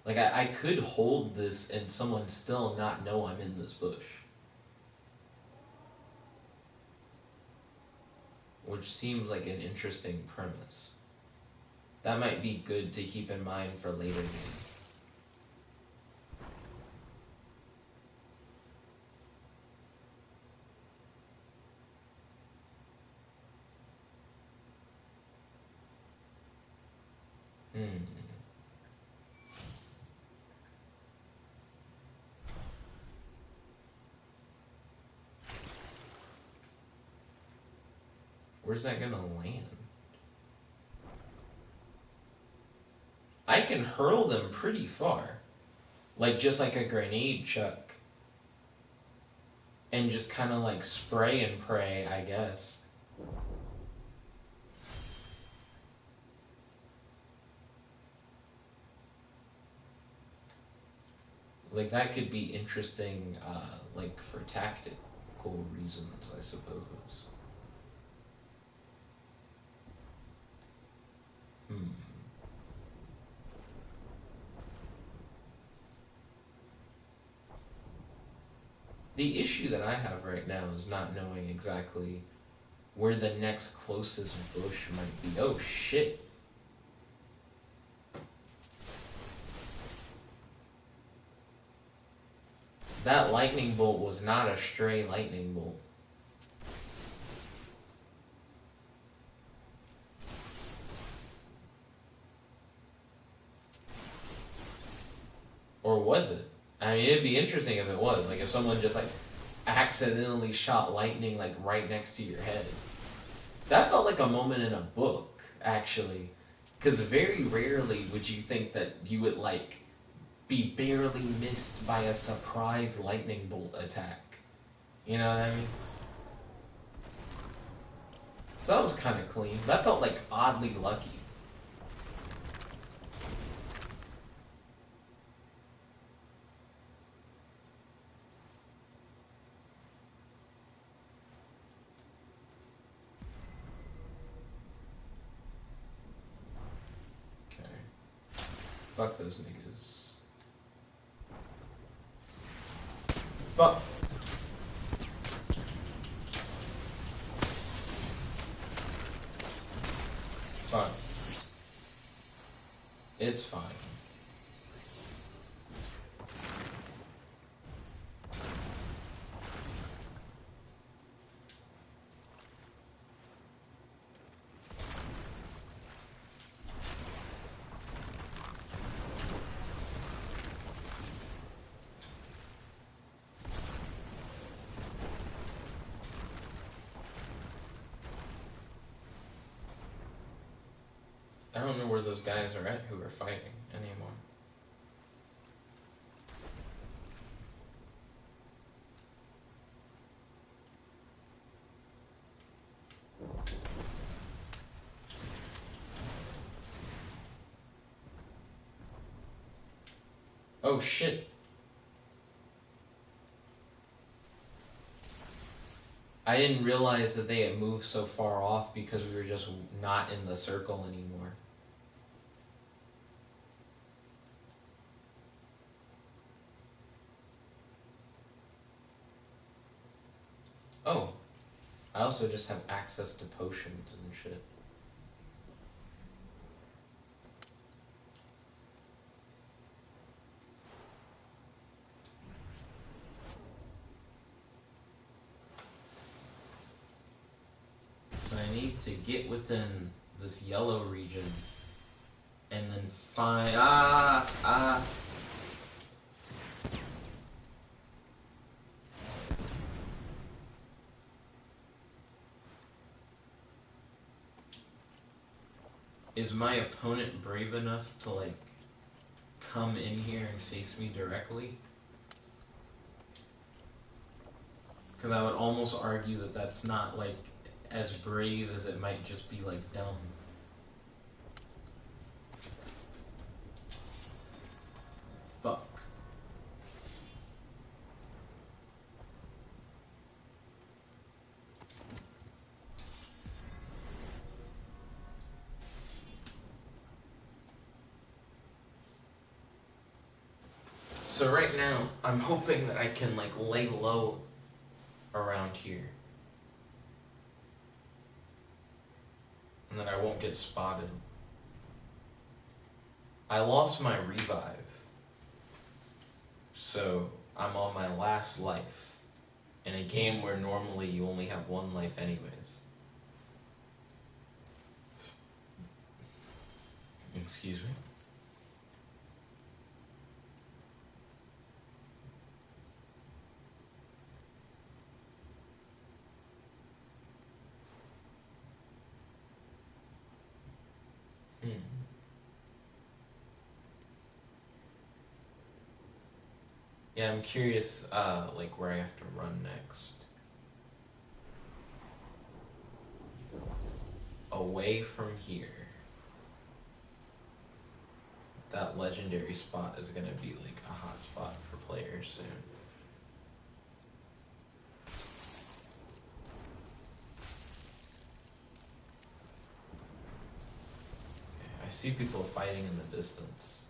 Like I could hold this and someone still not know I'm in this bush. Which seems like an interesting premise. That might be good to keep in mind for later game. Where's that gonna land? I can hurl them pretty far. Like just like a grenade chuck. And just kind of like spray and pray, I guess. Like that could be interesting, like for tactical reasons, I suppose. The issue that I have right now is not knowing exactly where the next closest bush might be. Oh shit. That lightning bolt was not a stray lightning bolt. Or was it? I mean, it'd be interesting if it was. Like, if someone just, like, accidentally shot lightning, like, right next to your head. That felt like a moment in a book, actually. Because very rarely would you think that you would, like, be barely missed by a surprise lightning bolt attack. You know what I mean? So that was kind of clean. That felt, like, oddly lucky. Fuck those niggas. Fuck. Fine. It's fine. I don't know where those guys are at who are fighting anymore. Oh shit. I didn't realize that they had moved so far off because we were just not in the circle anymore. Oh, I also just have access to potions and shit. So I need to get within this yellow region and then find Is my opponent brave enough to like come in here and face me directly? Because I would almost argue that that's not like as brave as it might just be like dumb. Fuck. So right now, I'm hoping that I can like lay low around here. And that I won't get spotted. I lost my revive. So I'm on my last life. In a game where normally you only have one life anyways. Excuse me? Yeah, I'm curious, like, where I have to run next. Away from here. That legendary spot is gonna be, like, a hot spot for players soon. Okay, I see people fighting in the distance.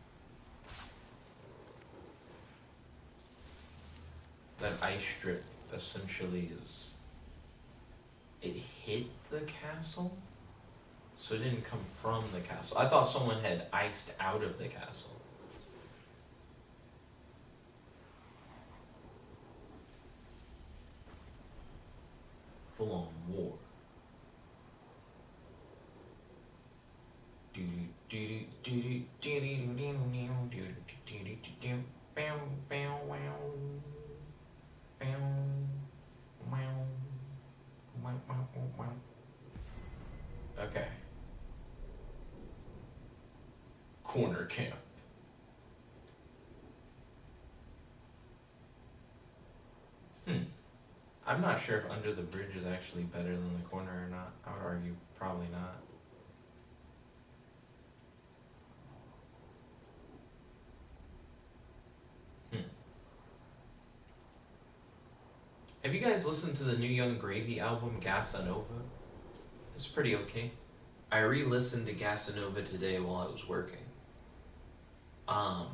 That ice strip essentially is... It hit the castle? So it didn't come from the castle. I thought someone had iced out of the castle. Full on war. Okay. Corner camp. I'm not sure if under the bridge is actually better than the corner or not. I would argue probably not. Have you guys listened to the new Young Gravy album, Gasanova? It's pretty okay. I re-listened to Gasanova today while I was working. I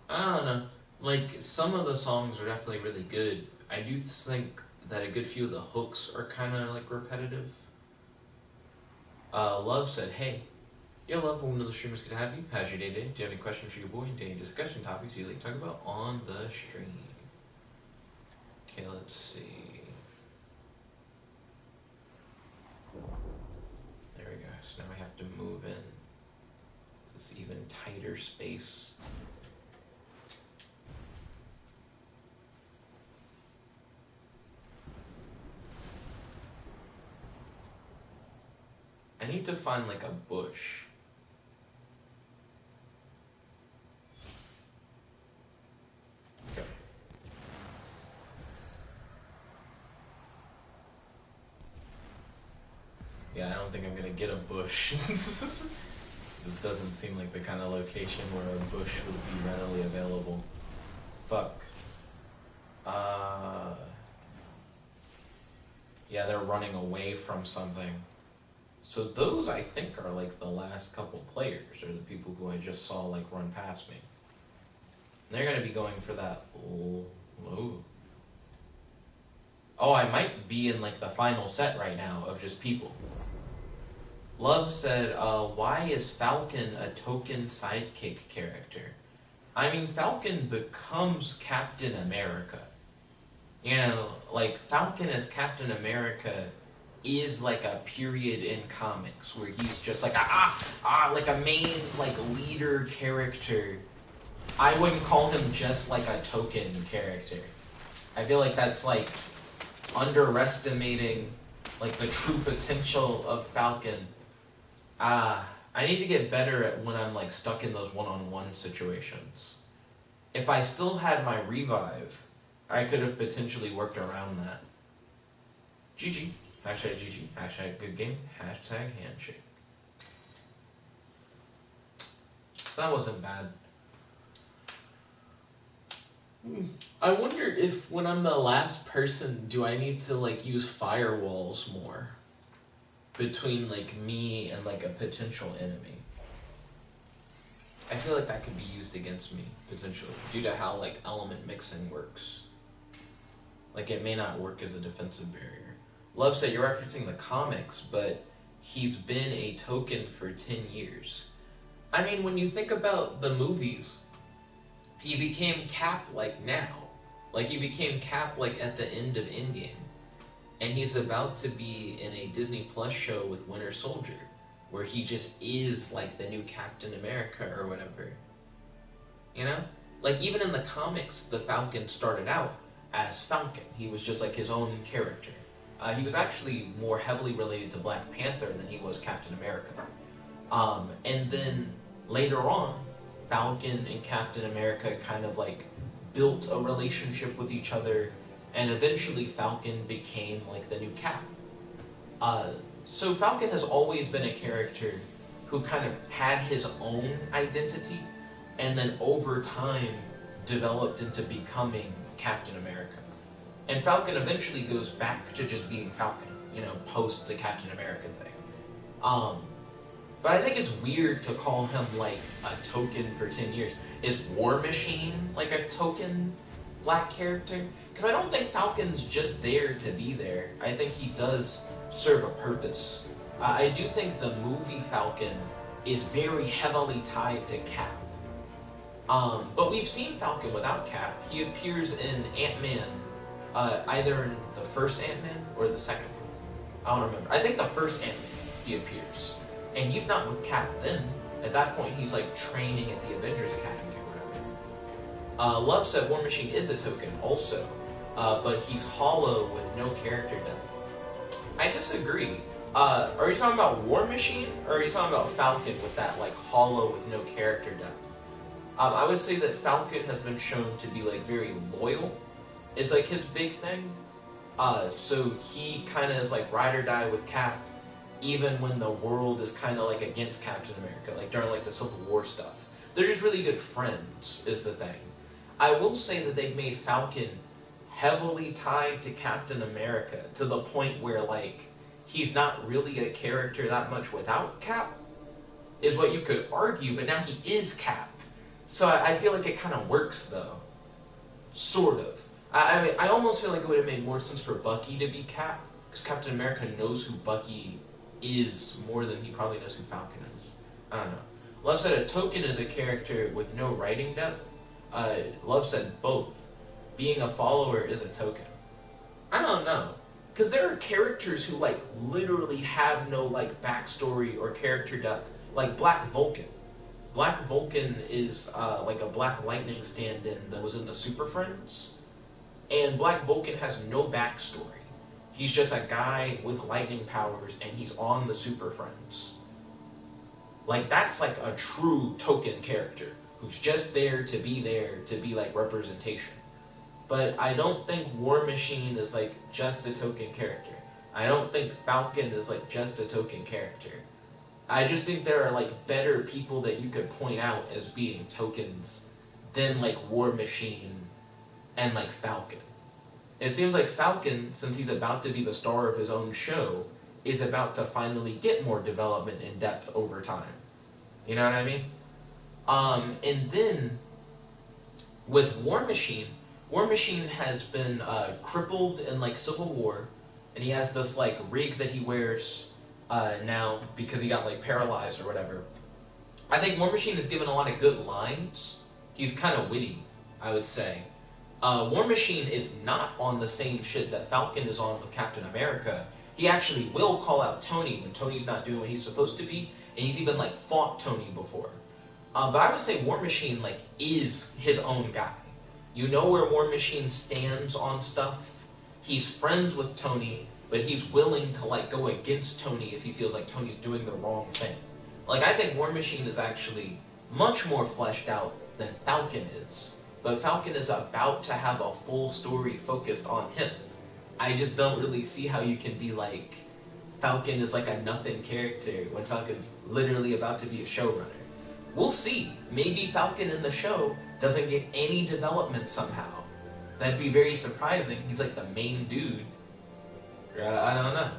don't know. Like, some of the songs are definitely really good. I do think that a good few of the hooks are kind of, like, repetitive. Love said, hey, yo, love, welcome to the streamers. Good to have you. How's your day today? Do you have any questions for your boy? Any discussion topics you'd like to talk about on the stream? Okay, let's see. There we go. So now I have to move in this even tighter space. I need to find like a bush. Okay. Yeah, I don't think I'm gonna get a bush. This doesn't seem like the kind of location where a bush would be readily available. Fuck. Yeah, they're running away from something. So those, I think, are like the last couple players, or the people who I just saw like run past me. And they're gonna be going for that. Oh, Oh, I might be in like the final set right now of just people. Love said, why is Falcon a token sidekick character? I mean, Falcon becomes Captain America. You know, like, Falcon as Captain America is like a period in comics where he's just like, like a main, like, leader character. I wouldn't call him just like a token character. I feel like that's, like, underestimating, like, the true potential of Falcon. I need to get better at when I'm, like, stuck in those one-on-one situations. If I still had my revive, I could have potentially worked around that. GG. Hashtag GG. Hashtag good game. Hashtag handshake. So that wasn't bad. I wonder if when I'm the last person, do I need to, like, use firewalls more between, like, me and, like, a potential enemy? I feel like that could be used against me, potentially, due to how, like, element mixing works. Like, it may not work as a defensive barrier. Love said you're referencing the comics, but he's been a token for 10 years. I mean, when you think about the movies, he became Cap, like, now. Like, he became Cap, like, at the end of Endgame. And he's about to be in a Disney Plus show with Winter Soldier, where he just is, like, the new Captain America or whatever. You know? Like, even in the comics, the Falcon started out as Falcon. He was just, like, his own character. He was actually more heavily related to Black Panther than he was Captain America. And then, later on, Falcon and Captain America kind of, like, built a relationship with each other, and eventually Falcon became, like, the new Cap. So Falcon has always been a character who kind of had his own identity, and then over time developed into becoming Captain America. And Falcon eventually goes back to just being Falcon, you know, post the Captain America thing. But I think it's weird to call him, like, a token for 10 years. Is War Machine, like, a token black character? Because I don't think Falcon's just there to be there. I think he does serve a purpose. I do think the movie Falcon is very heavily tied to Cap. But we've seen Falcon without Cap. He appears in Ant-Man, either in the first Ant-Man or the second one. I don't remember. I think the first Ant-Man he appears. And he's not with Cap then. At that point, he's, like, training at the Avengers Academy or whatever. Love said War Machine is a token also, but he's hollow with no character depth. I disagree. Are you talking about War Machine, or are you talking about Falcon with that, like, hollow with no character depth? I would say that Falcon has been shown to be, like, very loyal, is, like, his big thing. So he kind of is, like, ride or die with Cap, even when the world is kind of, like, against Captain America, like, during, like, the Civil War stuff. They're just really good friends, is the thing. I will say that they've made Falcon heavily tied to Captain America, to the point where, like, he's not really a character that much without Cap, is what you could argue, but now he is Cap. So I feel like it kind of works, though. Sort of. I mean, I almost feel like it would have made more sense for Bucky to be Cap, because Captain America knows who Bucky is more than he probably knows who Falcon is. I don't know. Love said a token is a character with no writing depth. Love said both. Being a follower is a token. I don't know. Because there are characters who, like, literally have no, like, backstory or character depth. Like Black Vulcan. Black Vulcan is, like, a Black Lightning stand-in that was in the Super Friends. And Black Vulcan has no backstory. He's just a guy with lightning powers, and he's on the Super Friends. Like, that's, like, a true token character, who's just there, to be, like, representation. But I don't think War Machine is, like, just a token character. I don't think Falcon is, like, just a token character. I just think there are, like, better people that you could point out as being tokens than, like, War Machine and, like, Falcon. It seems like Falcon, since he's about to be the star of his own show, is about to finally get more development in depth over time. You know what I mean? And then, with War Machine, War Machine has been crippled in like Civil War, and he has this like rig that he wears now because he got like paralyzed or whatever. I think War Machine is given a lot of good lines. He's kind of witty, I would say. War Machine is not on the same shit that Falcon is on with Captain America. He actually will call out Tony when Tony's not doing what he's supposed to be, and he's even like fought Tony before. But I would say War Machine like is his own guy. You know where War Machine stands on stuff. He's friends with Tony, but he's willing to like go against Tony if he feels like Tony's doing the wrong thing. Like I think War Machine is actually much more fleshed out than Falcon is. But Falcon is about to have a full story focused on him. I just don't really see how you can be like, Falcon is like a nothing character when Falcon's literally about to be a showrunner. We'll see. Maybe Falcon in the show doesn't get any development somehow. That'd be very surprising. He's like the main dude. I don't know.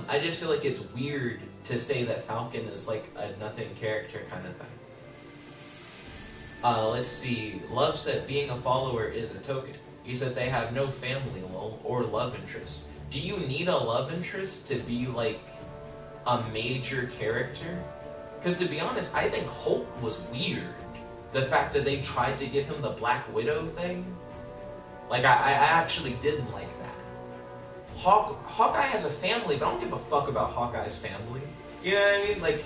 I just feel like it's weird to say that Falcon is like a nothing character kind of thing. Let's see. Love said being a follower is a token. He said they have no family or love interest. Do you need a love interest to be like a major character? Because to be honest, I think Hulk was weird. The fact that they tried to give him the Black Widow thing. Like, I actually didn't like that. Hawkeye has a family, but I don't give a fuck about Hawkeye's family. You know what I mean? Like,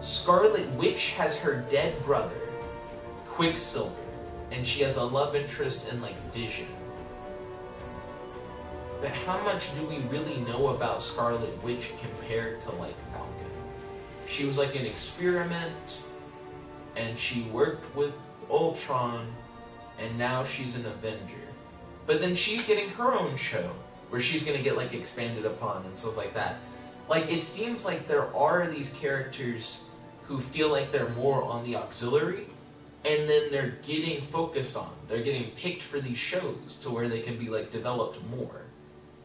Scarlet Witch has her dead brother, Quicksilver, and she has a love interest in, like, Vision. But how much do we really know about Scarlet Witch compared to, like, Falcon? She was, like, an experiment, and she worked with Ultron, and now she's an Avenger. But then she's getting her own show, where she's gonna get, like, expanded upon and stuff like that. Like, it seems like there are these characters who feel like they're more on the auxiliary, and then they're getting focused on. They're getting picked for these shows to where they can be, like, developed more.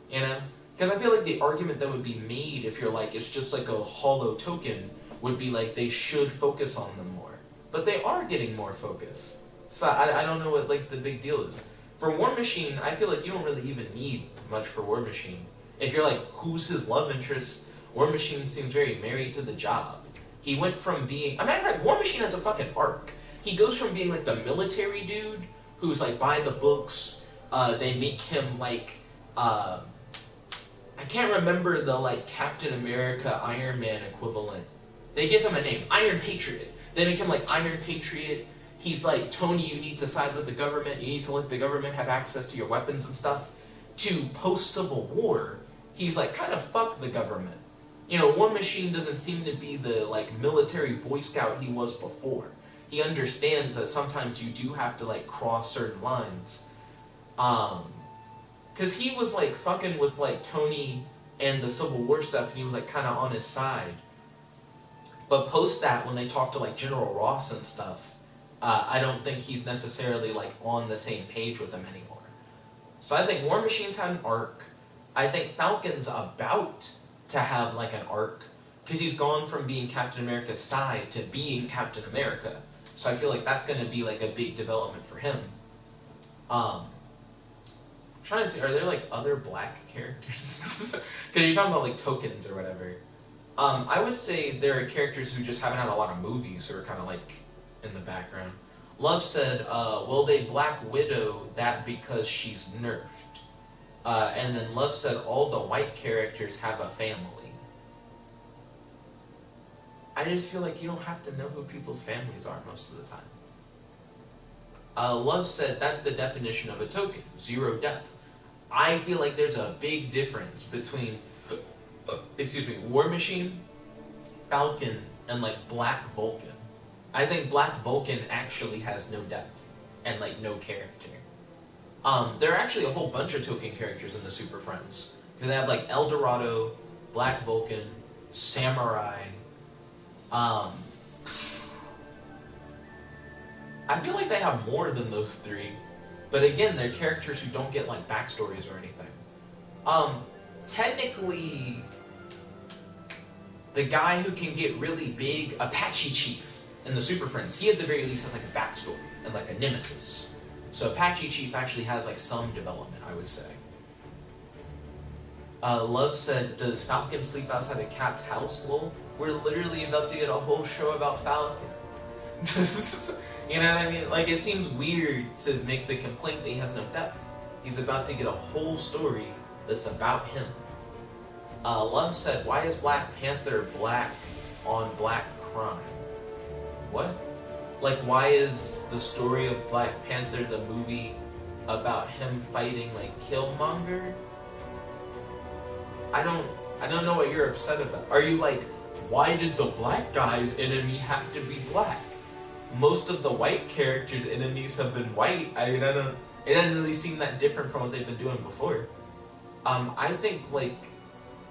You know? Because I feel like the argument that would be made if you're like, it's just like a hollow token, would be like, they should focus on them more. But they are getting more focus. So I don't know what, like, the big deal is. For War Machine, I feel like you don't really even need much for War Machine. If you're like, who's his love interest? War Machine seems very married to the job. He went from being... a matter of fact, War Machine has a fucking arc. He goes from being, like, the military dude, who's, like, by the books. They make him, like, I can't remember the, like, Captain America, Iron Man equivalent. They give him a name, Iron Patriot. They make him, like, Iron Patriot. He's like, Tony, you need to side with the government. You need to let the government have access to your weapons and stuff. To post-Civil War, he's like, kind of fuck the government. You know, War Machine doesn't seem to be the, like, military Boy Scout he was before. He understands that sometimes you do have to, like, cross certain lines. Because he was, like, fucking with, like, Tony and the Civil War stuff, and he was, like, kind of on his side. But post that, when they talk to, like, General Ross and stuff, I don't think he's necessarily, like, on the same page with them anymore. So I think War Machine's had an arc. I think Falcon's about to have, like, an arc, because he's gone from being Captain America's side to being Captain America. So I feel like that's going to be, like, a big development for him. I'm trying to see, are there, like, other black characters? Because you're talking about, like, tokens or whatever. I would say there are characters who just haven't had a lot of movies who are kind of, like, in the background. Love said, will they Black Widow that because she's nerfed? And then Love said, all the white characters have a family. I just feel like you don't have to know who people's families are most of the time. Love said, that's the definition of a token, 0 depth. I feel like there's a big difference between, War Machine, Falcon, and, like, Black Vulcan. I think Black Vulcan actually has no depth and, like, no character. There are actually a whole bunch of token characters in the Super Friends. Because they have, like, El Dorado, Black Vulcan, Samurai. I feel like they have more than those 3. But again, they're characters who don't get, like, backstories or anything. Technically, the guy who can get really big, Apache Chief, in the Super Friends, he at the very least has, like, a backstory and, like, a nemesis. So Apache Chief actually has like some development, I would say. Love said, does Falcon sleep outside of Cap's house? Lol. We're literally about to get a whole show about Falcon. You know what I mean? Like, it seems weird to make the complaint that he has no depth. He's about to get a whole story that's about him. Love said, why is Black Panther black on black crime? What? Like, why is the story of Black Panther, the movie, about him fighting, like, Killmonger? I don't know what you're upset about. Are you like, why did the black guy's enemy have to be black? Most of the white characters' enemies have been white. I mean, it doesn't really seem that different from what they've been doing before. I think, like,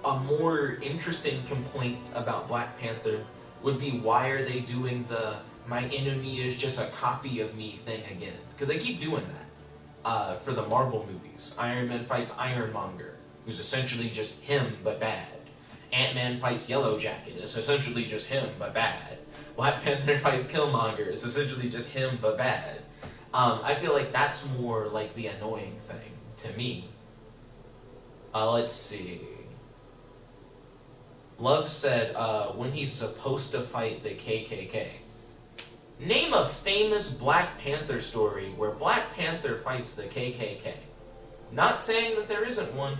a more interesting complaint about Black Panther would be, why are they doing the my enemy is just a copy of me thing again? Because they keep doing that for the Marvel movies. Iron Man fights Ironmonger, who's essentially just him but bad. Ant-Man fights Yellow Jacket, it's essentially just him but bad. Black Panther fights Killmonger, it's essentially just him but bad. I feel like that's more like the annoying thing to me. Let's see. Love said, when he's supposed to fight the KKK. Name a famous Black Panther story where Black Panther fights the KKK. Not saying that there isn't one,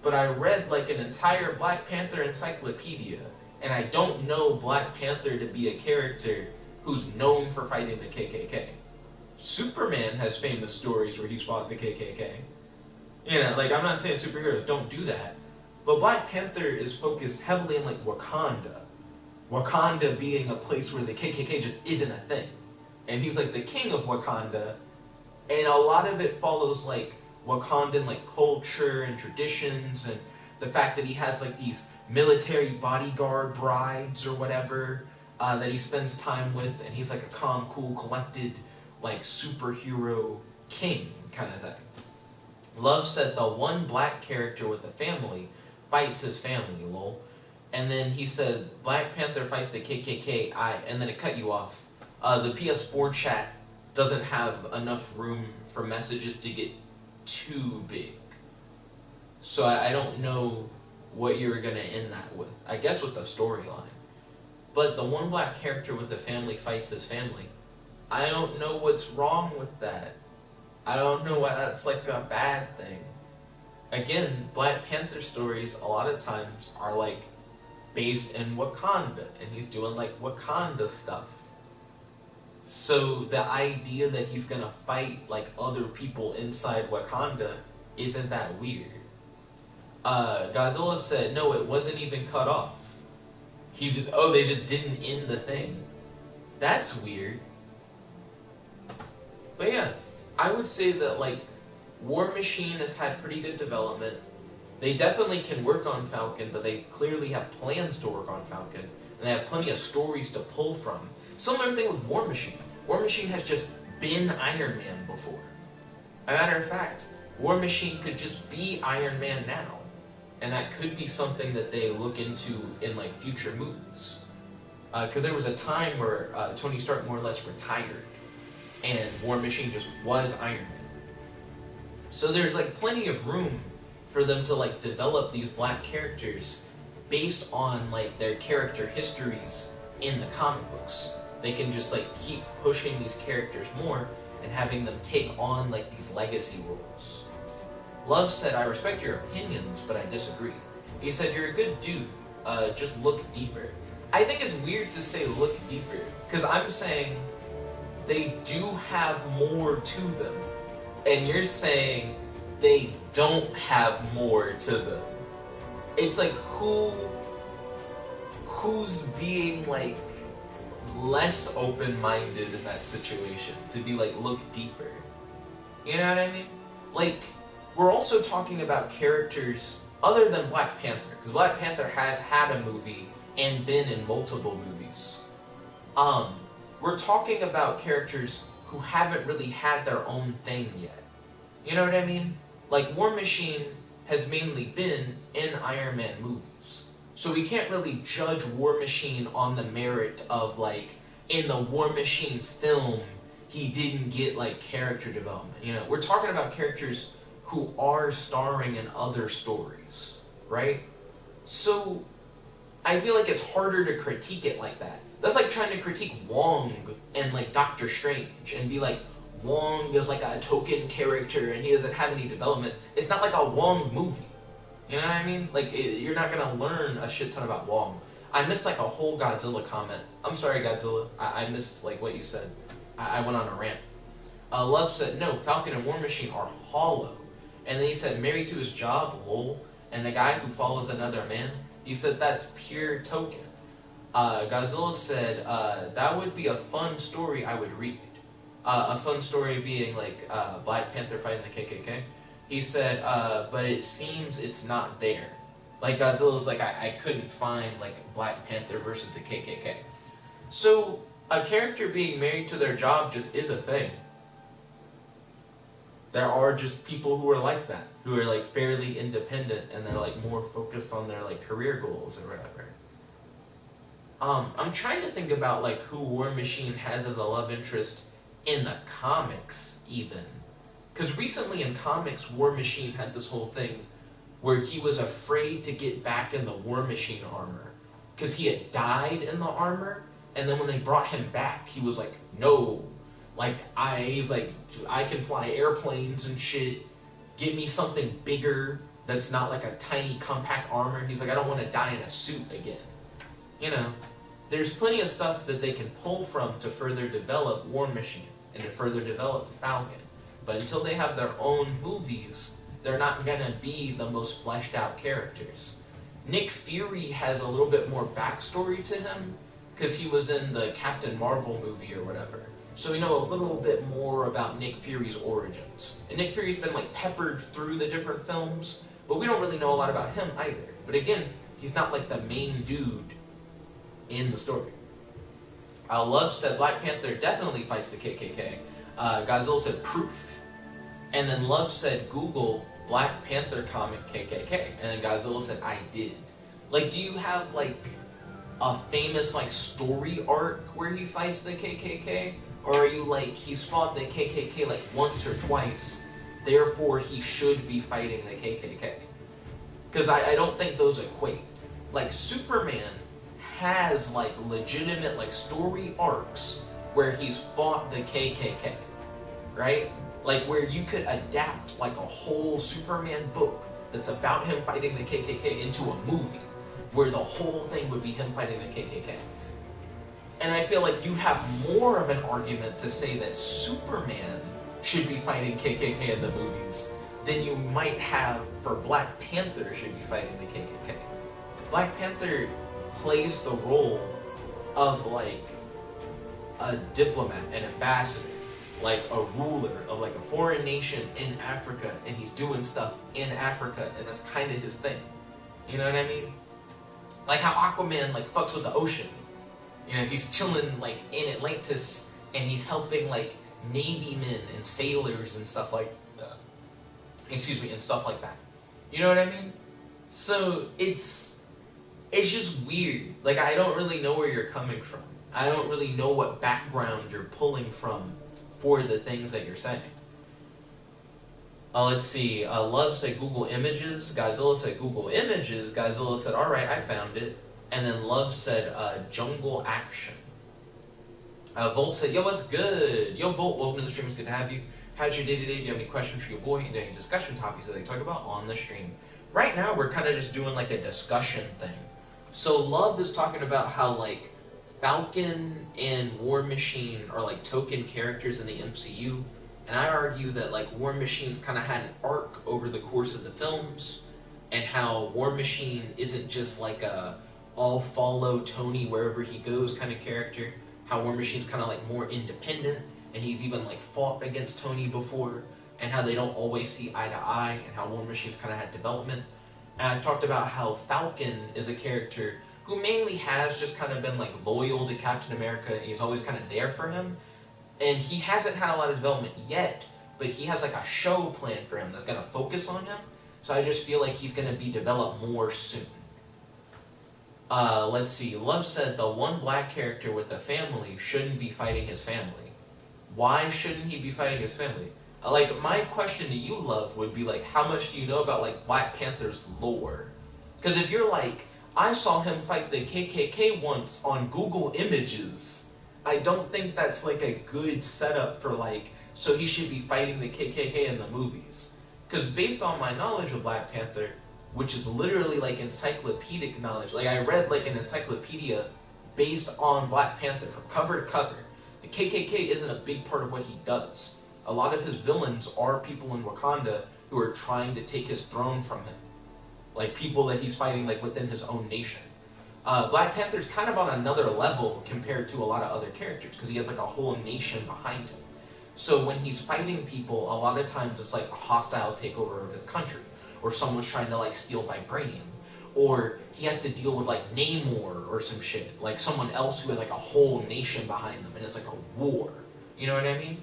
but I read like an entire Black Panther encyclopedia, and I don't know Black Panther to be a character who's known for fighting the KKK. Superman has famous stories where he's fought the KKK. You know, like, I'm not saying superheroes don't do that, but Black Panther is focused heavily in, like, Wakanda. Wakanda being a place where the KKK just isn't a thing. And he's, like, the king of Wakanda, and a lot of it follows, like, Wakandan, like, culture and traditions, and the fact that he has, like, these military bodyguard brides or whatever that he spends time with, and he's, like, a calm, cool, collected, like, superhero king kind of thing. Love said the one black character with a family fights his family, lol. And then he said, Black Panther fights the KKK, and then it cut you off. The PS4 chat doesn't have enough room for messages to get too big. So I don't know what you were going to end that with. I guess with the storyline. But the one black character with a family fights his family. I don't know what's wrong with that. I don't know why that's like a bad thing. Again, Black Panther stories a lot of times are like based in Wakanda, and he's doing like Wakanda stuff. So the idea that he's gonna fight like other people inside Wakanda isn't that weird. Godzilla said, no, it wasn't even cut off. They just didn't end the thing. That's weird. But yeah, I would say that, like, War Machine has had pretty good development. They definitely can work on Falcon, but they clearly have plans to work on Falcon, and they have plenty of stories to pull from. Similar thing with War Machine. War Machine has just been Iron Man before. As a matter of fact, War Machine could just be Iron Man now, and that could be something that they look into in, like, future movies. Because there was a time where Tony Stark more or less retired, and War Machine just was Iron Man. So there's, like, plenty of room for them to, like, develop these black characters based on, like, their character histories in the comic books. They can just, like, keep pushing these characters more and having them take on, like, these legacy roles. Love said, I respect your opinions, but I disagree. He said, you're a good dude, just look deeper. I think it's weird to say look deeper, because I'm saying they do have more to them. And you're saying they don't have more to them. It's like, who's being, like, less open-minded in that situation to be like, look deeper? You know what I mean? Like, we're also talking about characters other than Black Panther, because Black Panther has had a movie and been in multiple movies. We're talking about characters who haven't really had their own thing yet. You know what I mean? Like, War Machine has mainly been in Iron Man movies. So we can't really judge War Machine on the merit of, like, in the War Machine film, he didn't get like character development. You know, we're talking about characters who are starring in other stories, right? So I feel like it's harder to critique it like that. That's like trying to critique Wong and like Doctor Strange and be like, Wong is like a token character and he doesn't have any development. It's not like a Wong movie. You know what I mean? Like, you're not gonna learn a shit ton about Wong. I missed like a whole Godzilla comment. I'm sorry, Godzilla. I missed like what you said. I went on a rant. Love said, no, Falcon and War Machine are hollow. And then he said, married to his job, lol. And the guy who follows another man, he said that's pure token. Godzilla said, that would be a fun story I would read. A fun story being like Black Panther fighting the KKK. He said, but it seems it's not there. Like Godzilla's like, I couldn't find like Black Panther versus the KKK. So a character being married to their job just is a thing. There are just people who are like that, who are like fairly independent and they're like more focused on their like career goals or whatever. I'm trying to think about like who War Machine has as a love interest in the comics even. Because recently in comics, War Machine had this whole thing where he was afraid to get back in the War Machine armor. Because he had died in the armor, and then when they brought him back, he was like, no. Like, he's like, I can fly airplanes and shit. Give me something bigger that's not like a tiny compact armor. He's like, I don't want to die in a suit again. You know, there's plenty of stuff that they can pull from to further develop War Machine and to further develop Falcon. But until they have their own movies, they're not going to be the most fleshed out characters. Nick Fury has a little bit more backstory to him because he was in the Captain Marvel movie or whatever. So we know a little bit more about Nick Fury's origins. And Nick Fury's been like peppered through the different films, but we don't really know a lot about him either. But again, he's not like the main dude in the story. Love said Black Panther definitely fights the KKK. Godzilla said proof. And then Love said, Google Black Panther comic KKK. And then Godzilla said, I did. Like, do you have, like, a famous, like, story arc where he fights the KKK? Or are you, like, he's fought the KKK, like, once or twice, therefore he should be fighting the KKK? Because I don't think those equate. Like, Superman has, like, legitimate, like, story arcs where he's fought the KKK, right? Like, where you could adapt, like, a whole Superman book that's about him fighting the KKK into a movie, where the whole thing would be him fighting the KKK. And I feel like you have more of an argument to say that Superman should be fighting KKK in the movies than you might have for Black Panther should be fighting the KKK. Black Panther plays the role of, like, a diplomat, an ambassador, like a ruler of like a foreign nation in Africa, and he's doing stuff in Africa, and that's kind of his thing. You know what I mean? Like how Aquaman like fucks with the ocean. You know, he's chilling like in Atlantis, and he's helping like Navy men and sailors and stuff like that. And stuff like that. You know what I mean? So it's just weird. Like, I don't really know where you're coming from. I don't really know what background you're pulling from for the things that you're saying. Let's see. Love said Google Images. Godzilla said Google Images. Godzilla said, alright, I found it. And then Love said Jungle Action. Volt said, yo, what's good? Yo, Volt, welcome to the stream. It's good to have you. How's your day today? Do you have any questions for your boy? And any discussion topics that they talk about on the stream? Right now, we're kind of just doing like a discussion thing. So Love is talking about how like Falcon and War Machine are like token characters in the MCU, and I argue that like War Machine's kind of had an arc over the course of the films, and how War Machine isn't just like a I'll follow Tony wherever he goes kind of character. How War Machine's kind of like more independent, and he's even like fought against Tony before, and how they don't always see eye to eye, and how War Machine's kind of had development. And I've talked about how Falcon is a character who mainly has just kind of been like loyal to Captain America, and he's always kind of there for him. And he hasn't had a lot of development yet, but he has like a show planned for him that's going to focus on him. So I just feel like he's going to be developed more soon. Let's see. Love said the one black character with the family shouldn't be fighting his family. why shouldn't he be fighting his family? Like, my question to you, Love, would be like, how much do you know about like Black Panther's lore? Because if you're like, I saw him fight the KKK once on Google Images, I don't think that's like a good setup for like, so he should be fighting the KKK in the movies. Because based on my knowledge of Black Panther, which is literally like encyclopedic knowledge, like I read like an encyclopedia based on Black Panther from cover to cover. The KKK isn't a big part of what he does. A lot of his villains are people in Wakanda who are trying to take his throne from him. Like people that he's fighting like within his own nation. Black Panther's kind of on another level compared to a lot of other characters because he has like a whole nation behind him. So when he's fighting people, a lot of times it's like a hostile takeover of his country, or someone's trying to like steal vibranium, or he has to deal with like Namor or some shit, like someone else who has like a whole nation behind them, and it's like a war. You know what I mean?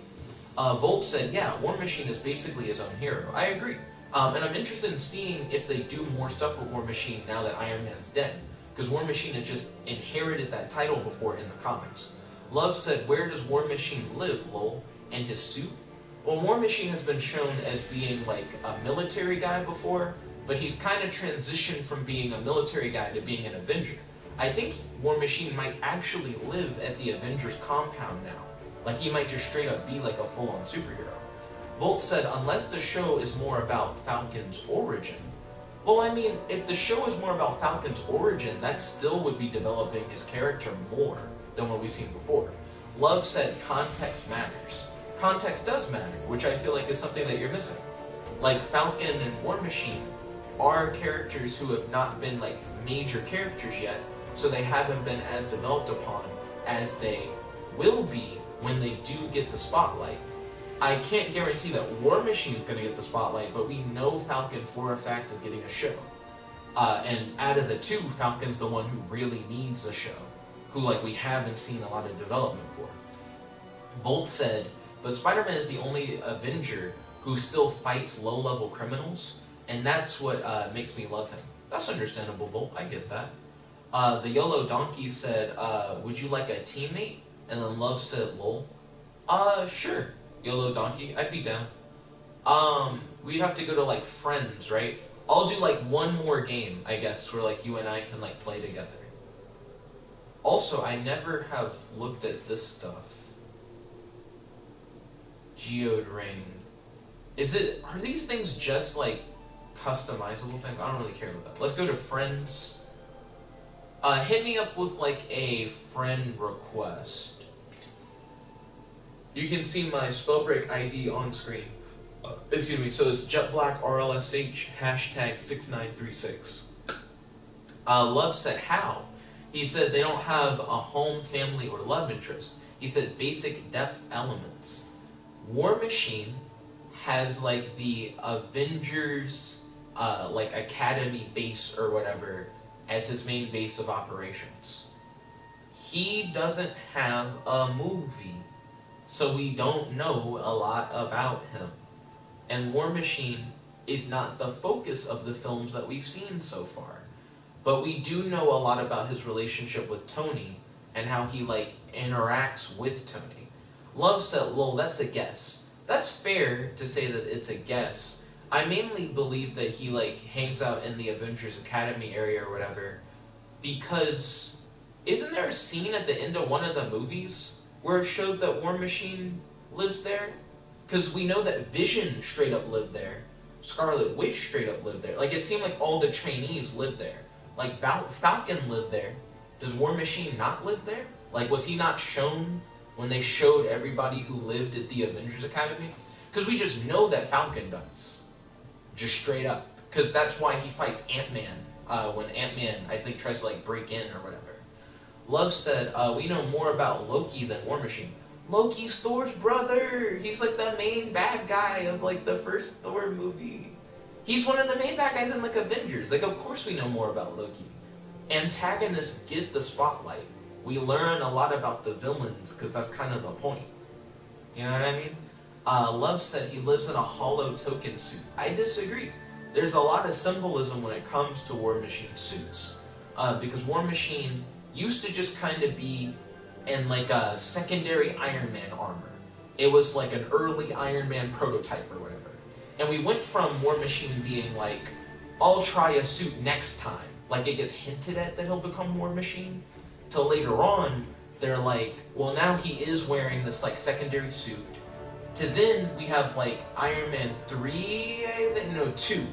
Volt said, yeah, War Machine is basically his own hero. I agree. And I'm interested in seeing if they do more stuff with War Machine now that Iron Man's dead. Because War Machine has just inherited that title before in the comics. Love said, where does War Machine live, lol? In his suit? Well, War Machine has been shown as being like a military guy before, but he's kind of transitioned from being a military guy to being an Avenger. I think War Machine might actually live at the Avengers compound now. Like he might just straight up be like a full-on superhero. Volt said, unless the show is more about Falcon's origin. Well, I mean, if the show is more about Falcon's origin, that still would be developing his character more than what we've seen before. Love said, context matters. Context does matter, which I feel like is something that you're missing. Like, Falcon and War Machine are characters who have not been, like, major characters yet, so they haven't been as developed upon as they will be when they do get the spotlight. I can't guarantee that War Machine's going to get the spotlight, but we know Falcon for a fact is getting a show. And out of the two, Falcon's the one who really needs a show, who like we haven't seen a lot of development for. Volt said, but Spider-Man is the only Avenger who still fights low-level criminals, and that's what makes me love him. That's understandable, Volt. I get that. The YOLO Donkey said, would you like a teammate? And then Love said, lol. Sure. YOLO Donkey, I'd be down. We'd have to go to like friends, right? I'll do like one more game, I guess, where like you and I can like play together. Also, I never have looked at this stuff. Geode Ring. Are these things just like customizable things? I don't really care about that. Let's go to friends. Hit me up with like a friend request. You can see my Spellbreak ID on screen. Excuse me, so it's JetBlackRLSH, hashtag 6936. Love said, how? He said they don't have a home, family, or love interest. He said basic depth elements. War Machine has like the Avengers, like Academy base or whatever as his main base of operations. He doesn't have a movie. So we don't know a lot about him. And War Machine is not the focus of the films that we've seen so far. But we do know a lot about his relationship with Tony and how he, like, interacts with Tony. Love said, lol, that's a guess. That's fair to say that it's a guess. I mainly believe that he, like, hangs out in the Avengers Academy area or whatever because isn't there a scene at the end of one of the movies where it showed that War Machine lives there? Because we know that Vision straight up lived there. Scarlet Witch straight up lived there. Like, it seemed like all the trainees lived there. Like, Falcon lived there. Does War Machine not live there? Like, was he not shown when they showed everybody who lived at the Avengers Academy? Because we just know that Falcon does. Just straight up. Because that's why he fights Ant-Man. When Ant-Man, I think, tries to, like, break in or whatever. Love said, we know more about Loki than War Machine. Loki's Thor's brother! He's like the main bad guy of like the first Thor movie. He's one of the main bad guys in like Avengers. Like, of course we know more about Loki. Antagonists get the spotlight. We learn a lot about the villains because that's kind of the point. You know what I mean? Love said he lives in a hollow token suit. I disagree. There's a lot of symbolism when it comes to War Machine suits. Because War Machine used to just kind of be in like a secondary Iron Man armor. It was like an early Iron Man prototype or whatever. And we went from War Machine being like, I'll try a suit next time, like it gets hinted at that he'll become War Machine, to later on, they're like, well, now he is wearing this like secondary suit. To then we have like Iron Man 3, no, 2.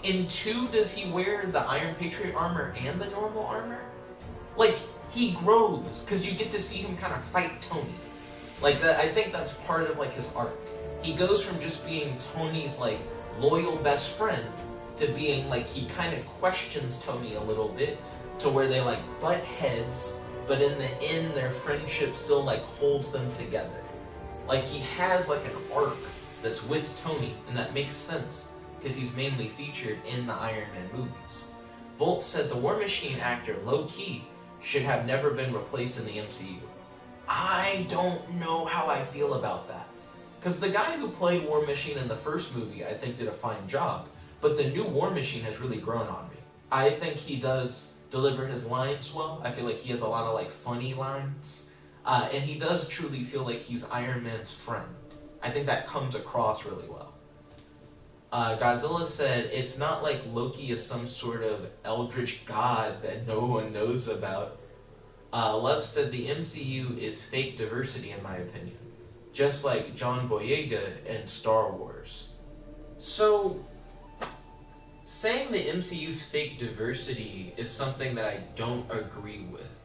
In 2 does he wear the Iron Patriot armor and the normal armor? Like, he grows, because you get to see him kind of fight Tony. Like, I think that's part of like his arc. He goes from just being Tony's like loyal best friend to being like, he kind of questions Tony a little bit, to where they like butt heads, but in the end their friendship still like holds them together. Like, he has like an arc that's with Tony, and that makes sense because he's mainly featured in the Iron Man movies. Volt said the War Machine actor, low-key, should have never been replaced in the MCU. I don't know how I feel about that. Because the guy who played War Machine in the first movie, I think, did a fine job. But the new War Machine has really grown on me. I think he does deliver his lines well. I feel like he has a lot of like funny lines. And he does truly feel like he's Iron Man's friend. I think that comes across really well. Godzilla said, it's not like Loki is some sort of eldritch god that no one knows about. Love said the MCU is fake diversity in my opinion. Just like John Boyega in Star Wars. So, saying the MCU's fake diversity is something that I don't agree with.